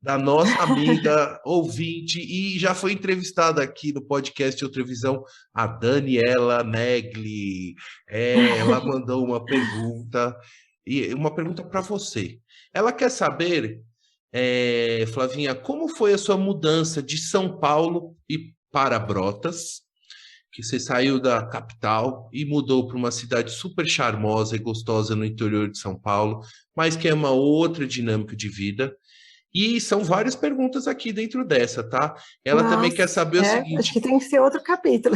da nossa amiga ouvinte, e já foi entrevistada aqui no podcast Outra Visão, a Daniela Negli. Ela mandou uma pergunta, e uma pergunta para você. Ela quer saber, Flavinha, como foi a sua mudança de São Paulo e para Brotas? Que você saiu da capital e mudou para uma cidade super charmosa e gostosa no interior de São Paulo, mas que é uma outra dinâmica de vida. E são várias perguntas aqui dentro dessa, tá? Ela também Nossa, quer saber o acho que seguinte: tem que ser outro capítulo.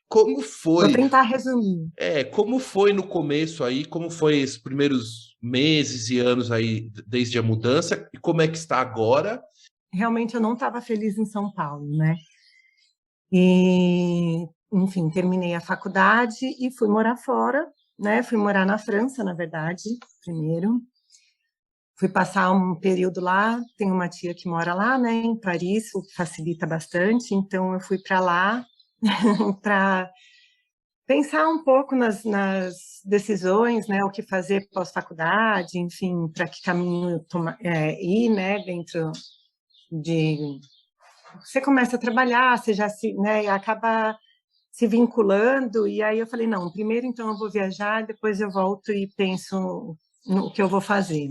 como Vou foi? tentar resumir. Como foi no começo aí? Como foi esses primeiros meses e anos aí desde a mudança? E como é que está agora? Realmente eu não estava feliz em São Paulo, né? E, enfim, terminei a faculdade e fui morar fora, né? Fui morar na França, na verdade, primeiro. Fui passar um período lá, tenho uma tia que mora lá, né, em Paris, o que facilita bastante, então eu fui para lá para pensar um pouco nas decisões, né, o que fazer pós-faculdade, enfim, para que caminho ir, né, dentro de... Você começa a trabalhar, você já né, acaba se vinculando, e aí eu falei, não, primeiro então eu vou viajar, depois eu volto e penso no que eu vou fazer.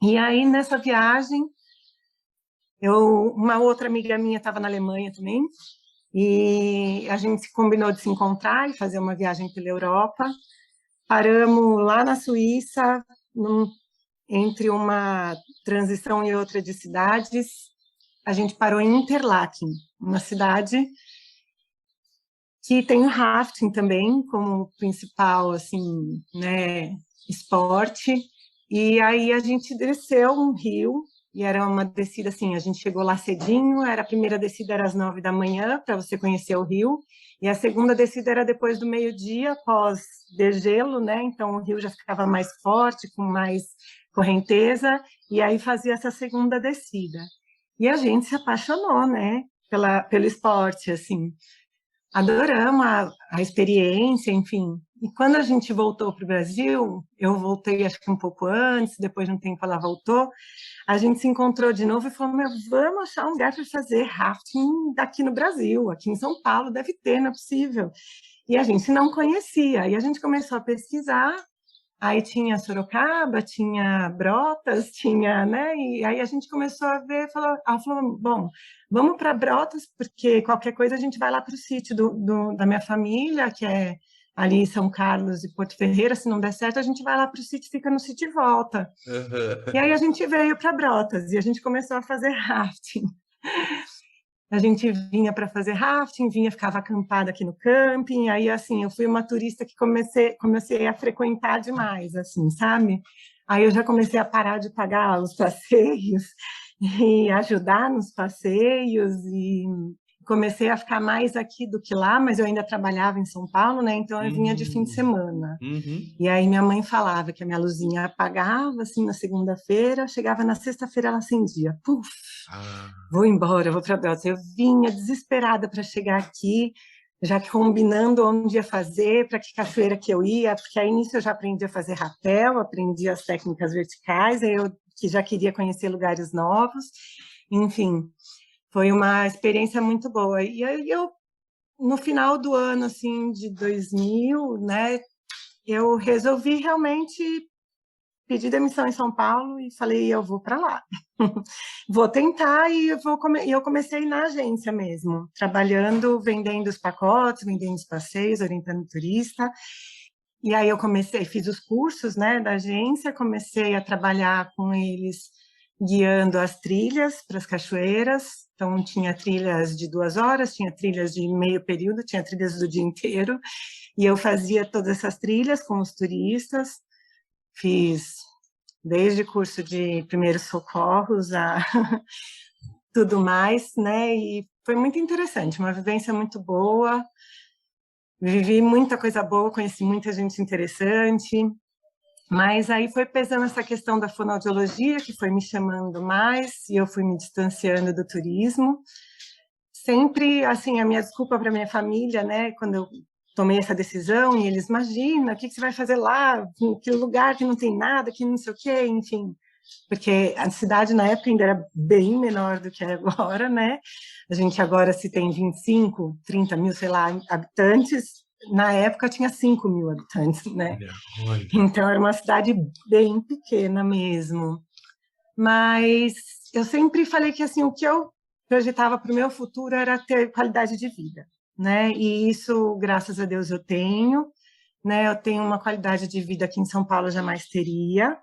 E aí, nessa viagem, uma outra amiga minha estava na Alemanha também, e a gente combinou de se encontrar e fazer uma viagem pela Europa. Paramos lá na Suíça, entre uma transição e outra de cidades. A gente parou em Interlaken, uma cidade que tem o rafting também como principal, assim, né, esporte. E aí a gente desceu um rio, e era uma descida assim, a gente chegou lá cedinho, a primeira descida era às 9 da manhã, para você conhecer o rio, e a segunda descida era depois do meio-dia, após degelo, né? Então o rio já ficava mais forte, com mais correnteza, e aí fazia essa segunda descida. E a gente se apaixonou, né? Pelo esporte, assim. Adoramos a experiência, enfim. E quando a gente voltou para o Brasil, eu voltei acho que um pouco antes, depois de um tempo ela voltou, a gente se encontrou de novo e falou, meu, vamos achar um lugar para fazer rafting daqui no Brasil, aqui em São Paulo deve ter, não é possível. E a gente não conhecia, e a gente começou a pesquisar, aí tinha Sorocaba, tinha Brotas, tinha, né? E aí a gente começou a ver, ela falou, bom, vamos para Brotas, porque qualquer coisa a gente vai lá para o sítio da minha família, que é ali em São Carlos e Porto Ferreira, se não der certo, a gente vai lá para o sítio, fica no sítio e volta. E aí a gente veio para Brotas e a gente começou a fazer rafting. A gente vinha para fazer rafting, ficava acampada aqui no camping, aí assim, eu fui uma turista que comecei a frequentar demais, assim, sabe? Aí eu já comecei a parar de pagar os passeios e ajudar nos passeios, e comecei a ficar mais aqui do que lá, mas eu ainda trabalhava em São Paulo, né? Então eu vinha de fim de semana. Uhum. E aí minha mãe falava que a minha luzinha apagava assim na segunda-feira, chegava na sexta-feira ela acendia. Puf, Ah, vou embora, vou para Brotas. Eu vinha desesperada para chegar aqui, já que combinando onde ia fazer, para que cachoeira que eu ia, porque aí nisso eu já aprendi a fazer rapel, aprendi as técnicas verticais, aí eu que já queria conhecer lugares novos, enfim, foi uma experiência muito boa. E aí eu, no final do ano, assim, de 2000, né, eu resolvi realmente pedir demissão em São Paulo e falei, eu vou para lá. Vou tentar e eu comecei na agência mesmo, trabalhando, vendendo os pacotes, vendendo os passeios, orientando o turista. E aí eu comecei, fiz os cursos, né, da agência, comecei a trabalhar com eles guiando as trilhas para as cachoeiras. Então tinha trilhas de 2 horas, tinha trilhas de meio período, tinha trilhas do dia inteiro. E eu fazia todas essas trilhas com os turistas. Fiz desde curso de primeiros socorros a tudo mais, né? E foi muito interessante, uma vivência muito boa. Vivi muita coisa boa, conheci muita gente interessante. Mas aí foi pesando essa questão da fonoaudiologia, que foi me chamando mais, e eu fui me distanciando do turismo. Sempre, assim, a minha desculpa para minha família, né, quando eu tomei essa decisão, e eles, imagina, o que você vai fazer lá, que lugar que não tem nada, que não sei o quê, enfim. Porque a cidade na época ainda era bem menor do que é agora, né? A gente agora, se tem 25, 30 mil, sei lá, habitantes, na época tinha 5 mil habitantes, né? olha, olha. Então era uma cidade bem pequena mesmo. Mas eu sempre falei que assim, o que eu projetava para o meu futuro era ter qualidade de vida, né? E isso, graças a Deus, eu tenho, né? Eu tenho uma qualidade de vida que em São Paulo jamais teria,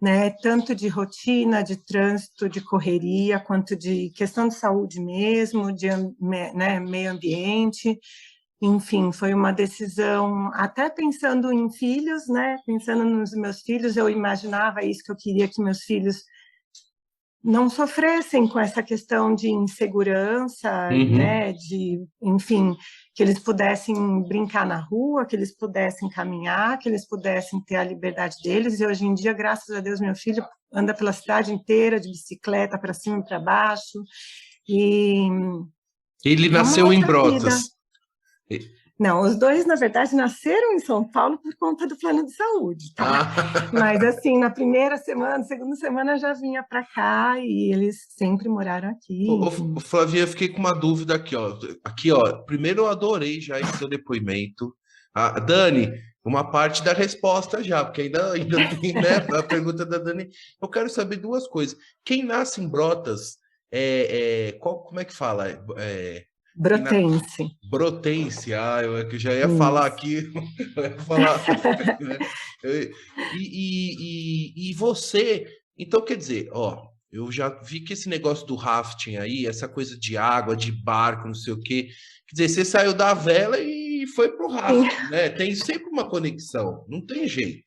né? Tanto de rotina, de trânsito, de correria, quanto de questão de saúde mesmo, de, né, meio ambiente. Enfim, foi uma decisão, até pensando em filhos, né? Pensando nos meus filhos, eu imaginava isso, que eu queria que meus filhos não sofressem com essa questão de insegurança, Uhum. né? De, enfim, que eles pudessem brincar na rua, que eles pudessem caminhar, que eles pudessem ter a liberdade deles. E hoje em dia, graças a Deus, meu filho anda pela cidade inteira de bicicleta para cima e para baixo. E Ele é uma nasceu em outra vida. Brotas. Não, os dois, na verdade, nasceram em São Paulo por conta do plano de saúde, tá? Ah. Mas, assim, na primeira semana, segunda semana, já vinha para cá e eles sempre moraram aqui, Ô, enfim. Flavia, eu fiquei com uma dúvida aqui, ó. Aqui, ó. Primeiro, eu adorei já esse seu depoimento. Ah, Dani, uma parte da resposta já, porque ainda tem, né, a pergunta da Dani. Eu quero saber duas coisas. Quem nasce em Brotas, como é que fala? Quem na- Brotense, Brotense, eu que já ia falar isso. aqui, eu ia falar, né? Eu- e você, então quer dizer, ó, eu já vi que esse negócio do rafting aí, essa coisa de água, de barco, não sei o quê, quer dizer, você saiu da vela e foi pro Sim. rafting, né? Tem sempre uma conexão, não tem jeito.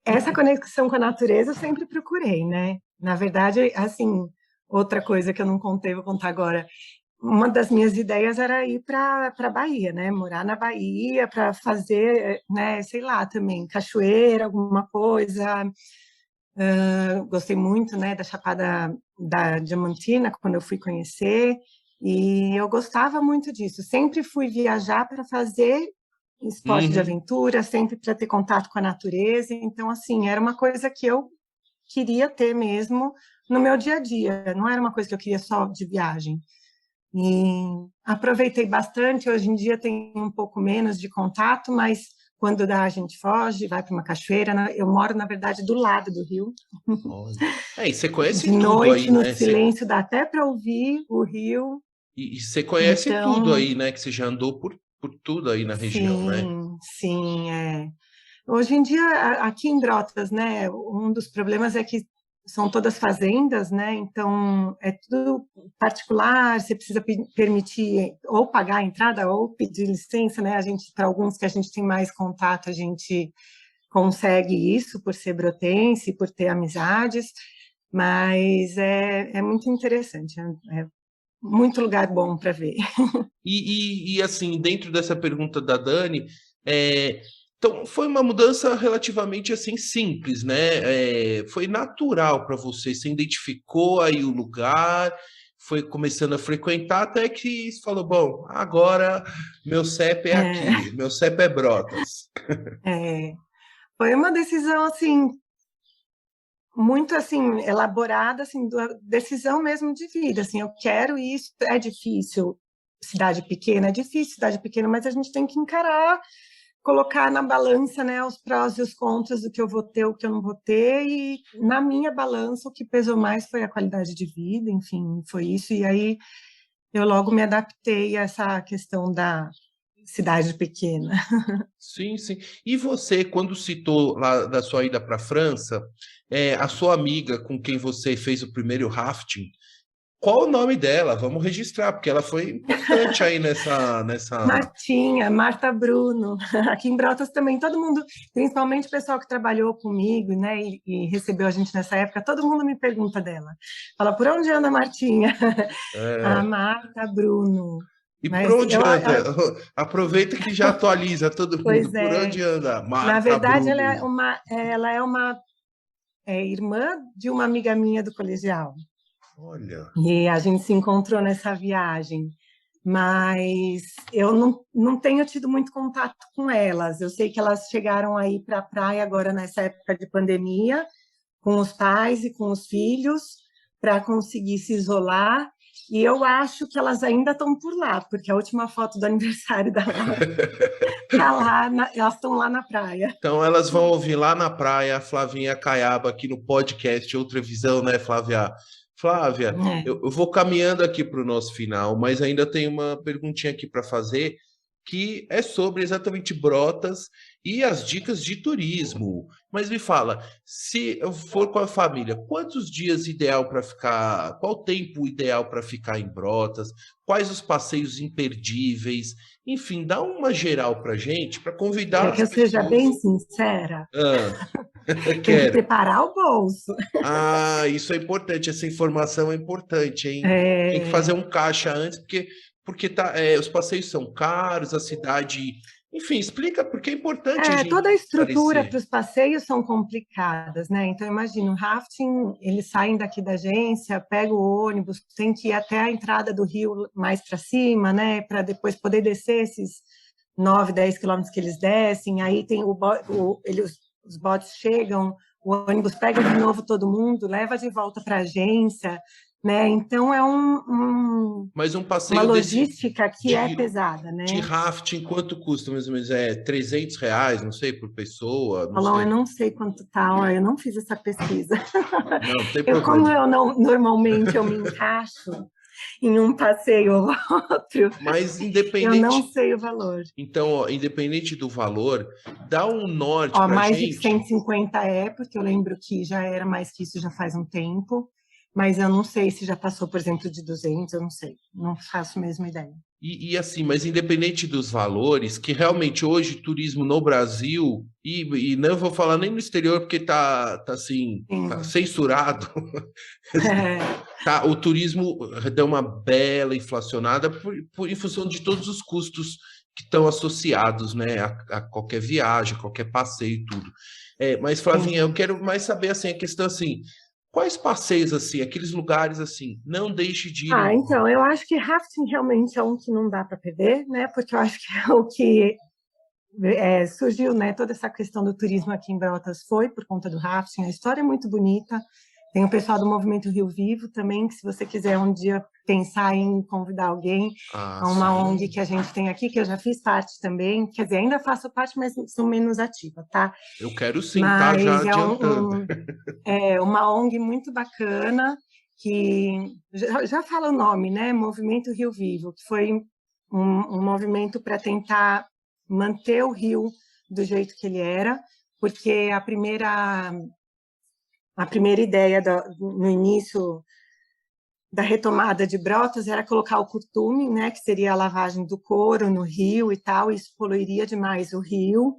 Essa conexão com a natureza eu sempre procurei, né? Na verdade, assim, outra coisa que eu não contei, vou contar agora. Uma das minhas ideias era ir para Bahia, né? Morar na Bahia para fazer, né? Sei lá, também cachoeira, alguma coisa. Gostei muito, né? Da Chapada da Diamantina quando eu fui conhecer e eu gostava muito disso. Sempre fui viajar para fazer esporte de Uhum. aventura, sempre para ter contato com a natureza. Então, assim, era uma coisa que eu queria ter mesmo no meu dia a dia. Não era uma coisa que eu queria só de viagem. E aproveitei bastante. Hoje em dia tem um pouco menos de contato, mas quando dá a gente foge, vai para uma cachoeira. Eu moro, na verdade, do lado do rio. Olha. E você De conhece tudo noite, aí, no né? silêncio, dá até para ouvir o rio. E você conhece tudo Então, aí, né? Que você já andou por tudo aí na região, né? sim, sim, é. Hoje em dia, aqui em Brotas, né, um dos problemas é que são todas fazendas, né? Então é tudo particular, você precisa permitir ou pagar a entrada ou pedir licença, né? A gente, para alguns que a gente tem mais contato, a gente consegue isso por ser brotense, por ter amizades, Mas é muito interessante, é muito lugar bom para ver. E assim, dentro dessa pergunta da Dani, então foi uma mudança relativamente assim simples, né? Foi natural para você, você identificou aí o lugar, foi começando a frequentar, até que você falou, bom, agora meu CEP é aqui, meu CEP é Brotas. Foi uma decisão assim muito assim elaborada, assim, decisão mesmo de vida, assim, eu quero isso, é difícil, cidade pequena, é difícil cidade pequena, mas a gente tem que encarar, colocar na balança, né, os prós e os contras do que eu vou ter, o que eu não vou ter, e na minha balança o que pesou mais foi a qualidade de vida, enfim, foi isso, e aí eu logo me adaptei a essa questão da cidade pequena. Sim, sim. E você, quando citou lá da sua ida para a França, a sua amiga com quem você fez o primeiro rafting, qual o nome dela? Vamos registrar, porque ela foi importante aí nessa... Martinha, Marta Bruno, aqui em Brotas também, todo mundo, principalmente o pessoal que trabalhou comigo, né, e recebeu a gente nessa época, todo mundo me pergunta dela. Fala, por onde anda a Martinha? A É. Marta Bruno. E por Mas onde anda? Aproveita que já atualiza todo mundo. pois Por é, onde anda? na Marta verdade Bruno. ela é uma irmã de uma amiga minha do colegial. Olha. E a gente se encontrou nessa viagem. Mas eu não tenho tido muito contato com elas. Eu sei que elas chegaram aí para a praia agora nessa época de pandemia, com os pais e com os filhos, para conseguir se isolar. E eu acho que elas ainda estão por lá, porque a última foto do aniversário da Laura tá lá, elas estão lá na praia. Então elas vão ouvir lá na praia a Flavinha Caiaba aqui no podcast Outra Visão, né, Flávia? Flávia, É. eu vou caminhando aqui para o nosso final, mas ainda tem uma perguntinha aqui para fazer, que é sobre exatamente Brotas e as dicas de turismo. Mas me fala, se eu for com a família, quantos dias ideal para ficar? Qual o tempo ideal para ficar em Brotas? Quais os passeios imperdíveis? Enfim, dá uma geral para gente, para convidar Quer as que eu seja pessoas. bem sincera? Ah, Tem que quero. preparar o bolso. Ah, isso é importante, essa informação é importante, hein? Tem que fazer É, um caixa antes, porque os passeios são caros, a cidade. Enfim, explica porque é importante a gente Toda a estrutura esclarecer. para os passeios são complicadas, né? Então, imagina, o rafting, eles saem daqui da agência, pegam o ônibus, tem que ir até a entrada do rio mais para cima, né? Para depois poder descer esses 9, 10 quilômetros que eles descem. Aí tem os botes chegam, o ônibus pega de novo todo mundo, leva de volta para a agência, né? Então, é Mas um uma passeio logística que é de, pesada, de né? rafting, quanto custa mais ou menos? É R$ 300, não sei, por pessoa, não Falou, eu sei. não sei quanto tá, ó, eu não fiz essa pesquisa. Não, não tem Como problema. eu não, normalmente eu me encaixo em um passeio ou outro, Mas eu não independente, sei o valor. então, ó, independente do valor, dá um norte Ó, pra mais de gente. 150 porque eu lembro que já era mais que isso já faz um tempo, mas eu não sei se já passou, por exemplo, de 200, eu não sei, não faço mesmo ideia. E assim, mas independente dos valores, que realmente hoje turismo no Brasil, e não vou falar nem no exterior, porque tá assim, tá Sim. censurado, tá, o turismo deu uma bela inflacionada em função de todos os custos que estão associados, né, a qualquer viagem, qualquer passeio e tudo. Mas, Flavinha, eu Sim. quero mais saber assim, a questão assim, quais passeios assim, aqueles lugares assim, não deixe de ir em... Então, eu acho que rafting realmente é um que não dá para perder, né? Porque eu acho que é o que surgiu, né, toda essa questão do turismo aqui em Brotas foi por conta do rafting, a história é muito bonita, tem o pessoal do Movimento Rio Vivo também, que se você quiser um dia pensar em convidar alguém, Ah, a uma ONG sim. que a gente tem aqui, que eu já fiz parte também, quer dizer, ainda faço parte, mas sou menos ativa, tá? Eu quero sim, tá? Já Mas é adiantando. uma ONG muito bacana, que já fala o nome, né? Movimento Rio Vivo, que foi um movimento para tentar manter o rio do jeito que ele era, porque a primeira ideia no início da retomada de Brotas era colocar o curtume, né, que seria a lavagem do couro no rio e tal, isso poluiria demais o rio,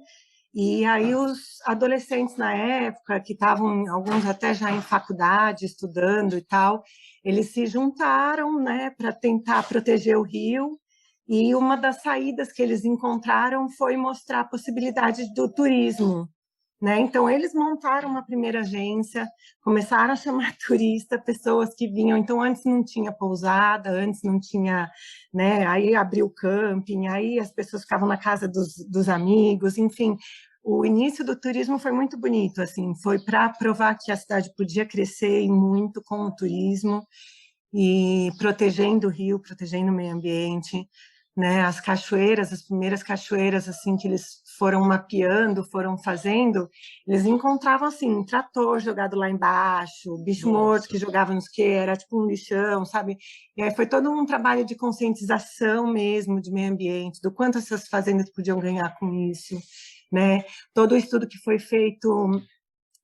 E aí os adolescentes na época, que estavam, alguns até já em faculdade, estudando e tal, eles se juntaram, né, para tentar proteger o rio, e uma das saídas que eles encontraram foi mostrar a possibilidade do turismo, né? Então, eles montaram uma primeira agência, começaram a chamar turista, pessoas que vinham. Então, antes não tinha pousada, antes não tinha, né? Aí abriu camping, aí as pessoas ficavam na casa dos amigos, enfim. O início do turismo foi muito bonito, assim, foi para provar que a cidade podia crescer e muito com o turismo e protegendo o rio, protegendo o meio ambiente, né? As cachoeiras, as primeiras cachoeiras assim que eles foram mapeando, foram fazendo, eles encontravam assim, um trator jogado lá embaixo, bicho morto que jogava nos que era tipo um lixão, sabe? E aí foi todo um trabalho de conscientização mesmo de meio ambiente, do quanto essas fazendas podiam ganhar com isso, né? Todo o estudo que foi feito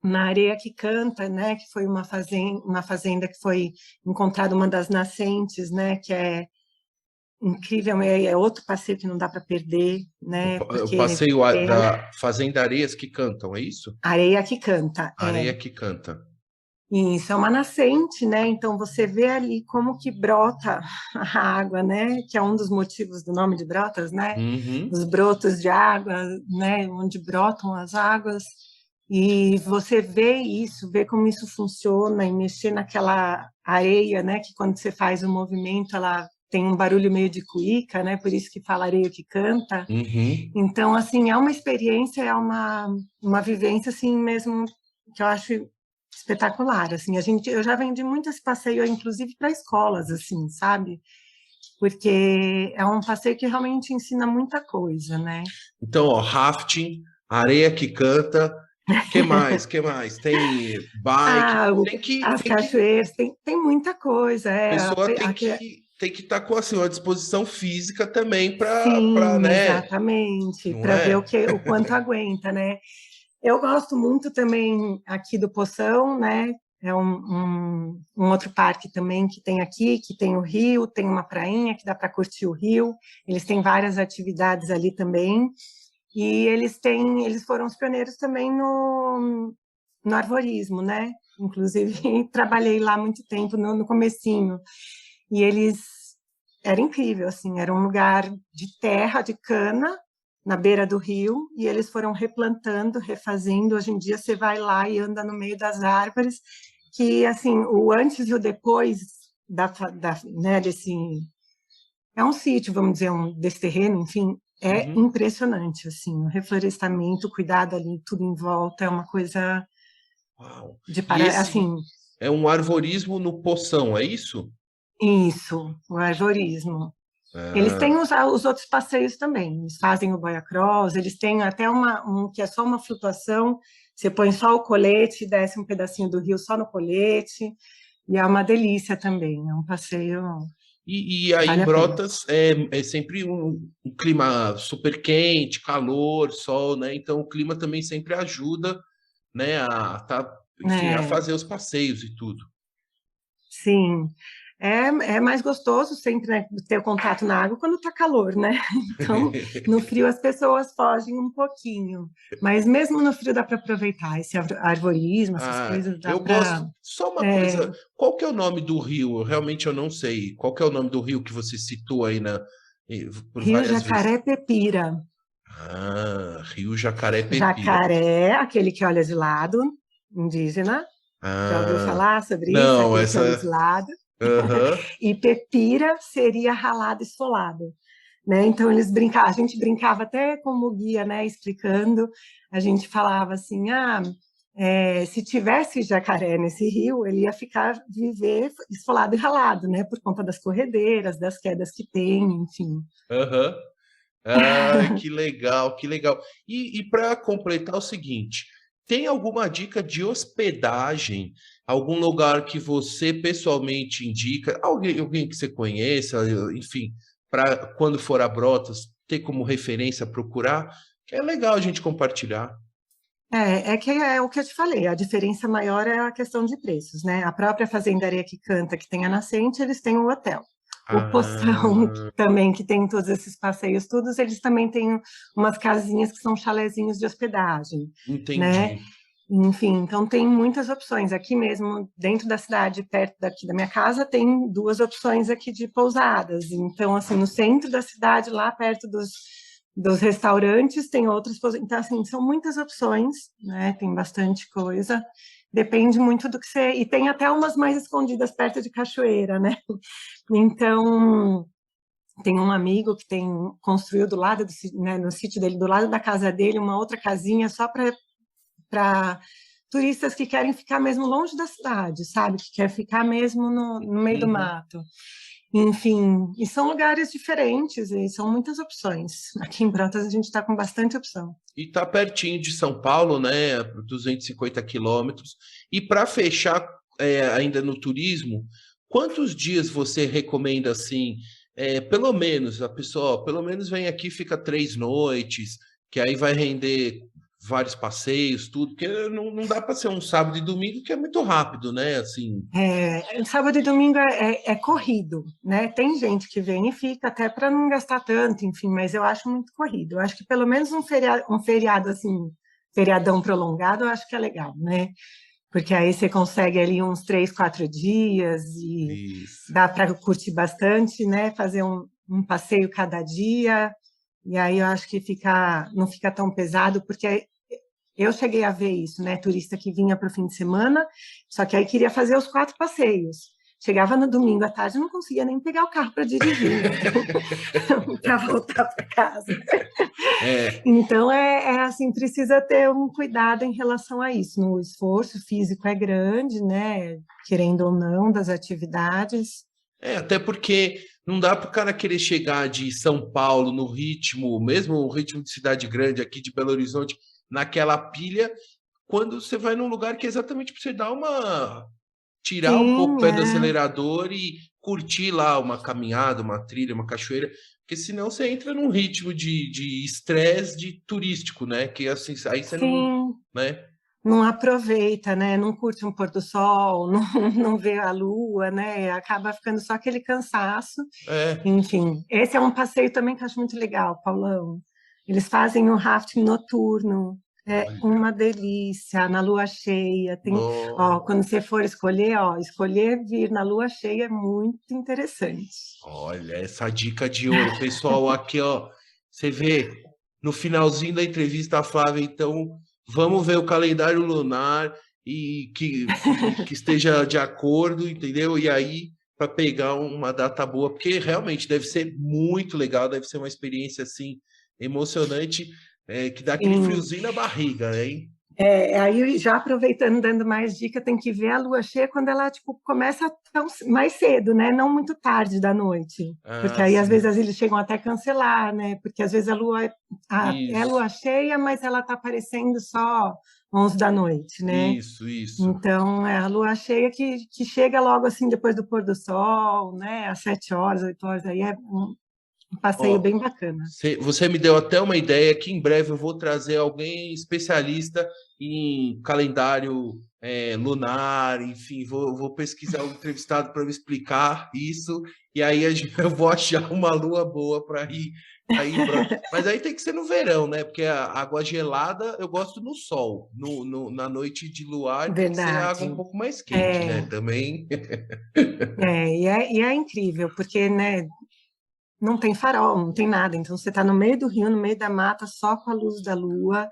na Areia que Canta, né, que foi uma fazenda que foi encontrada uma das nascentes, né, que é incrível, é outro passeio que não dá para perder, né, O porque passeio da Fazenda Areias que Cantam, é isso? Areia que Canta, Areia que Canta. isso, é uma nascente, né, então você vê ali como que brota a água, né, que é um dos motivos do nome de Brotas, né, Uhum. os brotos de água, né, onde brotam as águas. E você vê isso, vê como isso funciona e mexer naquela areia, né? Que quando você faz o movimento, ela tem um barulho meio de cuíca, né? Por isso que fala areia que canta. Uhum. Então, assim, é uma experiência, é uma vivência, assim, mesmo, que eu acho espetacular, assim. Eu já vendi muito esse passeio, inclusive para escolas, assim, sabe? Porque é um passeio que realmente ensina muita coisa, né? Então, ó, rafting, Areia que Canta, que mais? Que mais? Tem bike, Ah, as tem que, cachoeiras, tem muita coisa. a pessoa tem que estar com assim, uma disposição física também para, Sim, né? exatamente, Não para ver é? o quanto aguenta, né? Eu gosto muito também aqui do Poção, né? É um outro parque também que tem aqui, que tem o rio, tem uma prainha que dá para curtir o rio. Eles têm várias atividades ali também. E eles foram os pioneiros também no arvorismo, né? Inclusive, trabalhei lá muito tempo no comecinho. E eles era incrível, assim, era um lugar de terra, de cana, na beira do rio, e eles foram replantando, refazendo. Hoje em dia você vai lá e anda no meio das árvores, que assim, o antes e o depois né, desse é um sítio, vamos dizer, desse terreno, enfim, é Uhum. impressionante, assim, o reflorestamento, o cuidado ali, tudo em volta, é uma coisa Uau. de E parar, esse assim, é um arvorismo no Poção, é isso? isso, o arvorismo. Eles têm Ah, os outros passeios também, eles fazem o boia cross, eles têm até um que é só uma flutuação, você põe só o colete, desce um pedacinho do rio só no colete, e é uma delícia também, é um passeio e aí vale em a pena. Brotas é sempre um clima super quente, calor, sol, né? Então o clima também sempre ajuda, né, enfim, a É, fazer os passeios e tudo. sim, é mais gostoso sempre, né, ter o contato na água quando tá calor, né? Então, no frio as pessoas fogem um pouquinho, mas mesmo no frio dá para aproveitar esse arvorismo, essas Ah, coisas dá eu gosto. para. Só uma coisa, qual que é o nome do rio? Realmente eu não sei. Qual que é o nome do rio que você citou aí por Rio várias vezes? Jacaré-Pepira. Ah, Rio Jacaré-Pepira. Jacaré, aquele que olha de lado, indígena. Já ouviu Ah, falar sobre isso? não, Aquele que olha essa. de lado. Aham. E pepira seria ralado esfolado. Né? Então eles brincavam, a gente brincava até como guia, né, explicando, a gente falava assim, se tivesse jacaré nesse rio, ele ia viver esfolado e ralado, né, por conta das corredeiras, das quedas que tem, enfim. Aham. Ai, que legal, que legal. E para completar o seguinte, tem alguma dica de hospedagem? Algum lugar que você pessoalmente indica? Alguém que você conheça, enfim, para quando for a Brotas, ter como referência procurar? Que é legal a gente compartilhar. É que é o que eu te falei, a diferença maior é a questão de preços, né? A própria fazendaria que canta, que tem a nascente, eles têm o hotel. O Poção também, que tem todos esses passeios, todos eles também têm umas casinhas que são chalezinhos de hospedagem, né? Entendi. Enfim, então tem muitas opções. Aqui mesmo, dentro da cidade, perto daqui da minha casa, tem 2 opções aqui de pousadas. Então, assim, no centro da cidade, lá perto dos restaurantes, tem outras pousadas. Então, assim, são muitas opções, né? Tem bastante coisa. Depende muito do que você... E tem até umas mais escondidas perto de cachoeira, né? Então, tem um amigo que construiu do lado, né, no sítio dele, do lado da casa dele, uma outra casinha só para turistas que querem ficar mesmo longe da cidade, sabe? Que quer ficar mesmo no meio do mato. Enfim, e são lugares diferentes e são muitas opções. Aqui em Brotas a gente está com bastante opção. E tá pertinho de São Paulo, né? 250 quilômetros. E para fechar ainda no turismo, quantos dias você recomenda assim? Pelo menos a pessoa, ó, pelo menos vem aqui, fica 3 noites, que aí vai render vários passeios, tudo, porque não dá para ser um sábado e domingo, que é muito rápido, né? Assim. Sábado e domingo é corrido, né? Tem gente que vem e fica até para não gastar tanto, enfim, mas eu acho muito corrido. Eu acho que pelo menos um feriado assim, feriadão prolongado, eu acho que é legal, né? Porque aí você consegue ali uns 3, 4 dias e Isso. dá para curtir bastante, né? Fazer um passeio cada dia. E aí eu acho que não fica tão pesado, porque eu cheguei a ver isso, né? Turista que vinha para o fim de semana, só que aí queria fazer os 4 passeios. Chegava no domingo à tarde, não conseguia nem pegar o carro para dirigir, para voltar para casa. Então, assim, precisa ter um cuidado em relação a isso. O esforço físico é grande, né? Querendo ou não, das atividades. Até porque não dá para o cara querer chegar de São Paulo no ritmo, mesmo o ritmo de cidade grande aqui de Belo Horizonte, naquela pilha, quando você vai num lugar que é exatamente para você tirar um pouco o pé do acelerador e curtir lá uma caminhada, uma trilha, uma cachoeira, porque senão você entra num ritmo de estresse de turístico, né? Que assim, aí você não, né? Não aproveita, né? Não curte um pôr do sol, não vê a lua, né? Acaba ficando só aquele cansaço. Enfim, esse é um passeio também que eu acho muito legal, Paulão. Eles fazem um rafting noturno, uma delícia, na lua cheia. Quando você for escolher vir na lua cheia é muito interessante. Olha, essa dica de ouro, pessoal, aqui, ó, você vê, no finalzinho da entrevista, a Flávia, então, vamos ver o calendário lunar e que esteja de acordo, entendeu? E aí, para pegar uma data boa, porque realmente deve ser muito legal, deve ser uma experiência, assim, emocionante, que dá aquele friozinho na barriga, hein? Aí já aproveitando, dando mais dica, tem que ver a lua cheia quando ela tipo, começa mais cedo, né? Não muito tarde da noite. Porque aí, às vezes, eles chegam até a cancelar, né? Porque às vezes a lua é lua cheia, mas ela está aparecendo só 11 da noite, né? Isso. Então, é a lua cheia que chega logo assim depois do pôr do sol, né? Às 7 horas, 8 horas, aí é um passeio bem bacana. Você me deu até uma ideia que em breve eu vou trazer alguém especialista em calendário lunar, enfim, vou pesquisar um entrevistado para me explicar isso, e aí eu vou achar uma lua boa para ir. Mas aí tem que ser no verão, né? Porque a água gelada eu gosto no sol, na noite de luar tem que ser água um pouco mais quente, né? Também. E é incrível, porque, né? Não tem farol, não tem nada. Então, você está no meio do rio, no meio da mata, só com a luz da lua,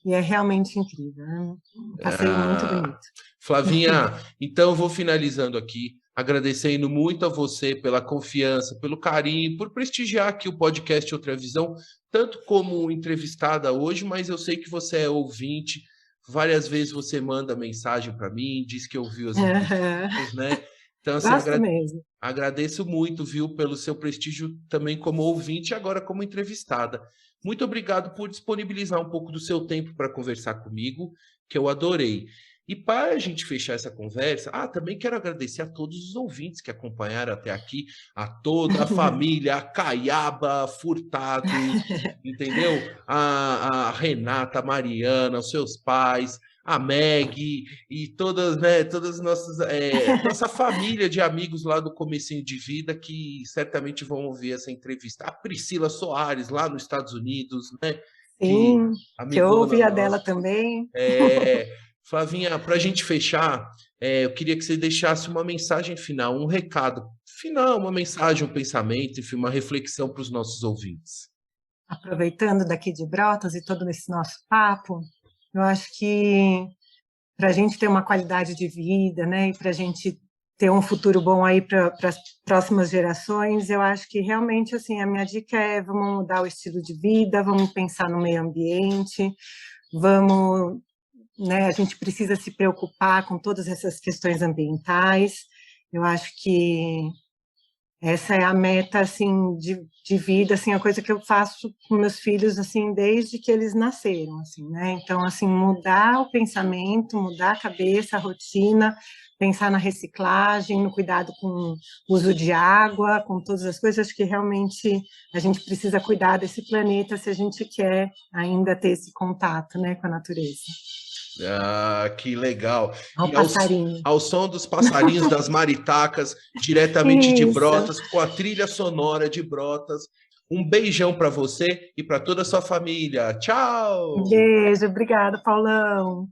e é realmente incrível. Né? Um passeio muito bonito. Flavinha, então eu vou finalizando aqui, agradecendo muito a você pela confiança, pelo carinho, por prestigiar aqui o podcast Outra Visão, tanto como entrevistada hoje, mas eu sei que você é ouvinte, várias vezes você manda mensagem para mim, diz que ouviu as entrevistas, né? Então, assim, agradeço muito, viu, pelo seu prestígio também como ouvinte e agora como entrevistada. Muito obrigado por disponibilizar um pouco do seu tempo para conversar comigo, que eu adorei. E para a gente fechar essa conversa, também quero agradecer a todos os ouvintes que acompanharam até aqui, a toda a família, a Caiaba Furtado, entendeu? A Renata, a Mariana, os seus pais, a Meg e todas, né, todas nossa família de amigos lá do comecinho de vida que certamente vão ouvir essa entrevista. A Priscila Soares, lá nos Estados Unidos, né? Que Sim, que eu ouvi amigona a dela nossa. também. Flavinha, para a gente fechar, eu queria que você deixasse uma mensagem final, um recado final, uma mensagem, um pensamento, enfim, uma reflexão para os nossos ouvintes. Aproveitando daqui de Brotas e todo esse nosso papo, eu acho que para a gente ter uma qualidade de vida, né, e para a gente ter um futuro bom aí para as próximas gerações, eu acho que realmente, assim, a minha dica é vamos mudar o estilo de vida, vamos pensar no meio ambiente, vamos, né, a gente precisa se preocupar com todas essas questões ambientais. Eu acho que essa é a meta, assim, de vida, assim, a coisa que eu faço com meus filhos, assim, desde que eles nasceram, assim, né? Então, assim, mudar o pensamento, mudar a cabeça, a rotina, pensar na reciclagem, no cuidado com o uso de água, com todas as coisas, acho que realmente a gente precisa cuidar desse planeta se a gente quer ainda ter esse contato, né, com a natureza. Ah, que legal. Ao E passarinho. ao som dos passarinhos das maritacas, diretamente de Isso. Brotas, com a trilha sonora de Brotas. Um beijão para você e para toda a sua família. Tchau! Beijo, obrigada, Paulão.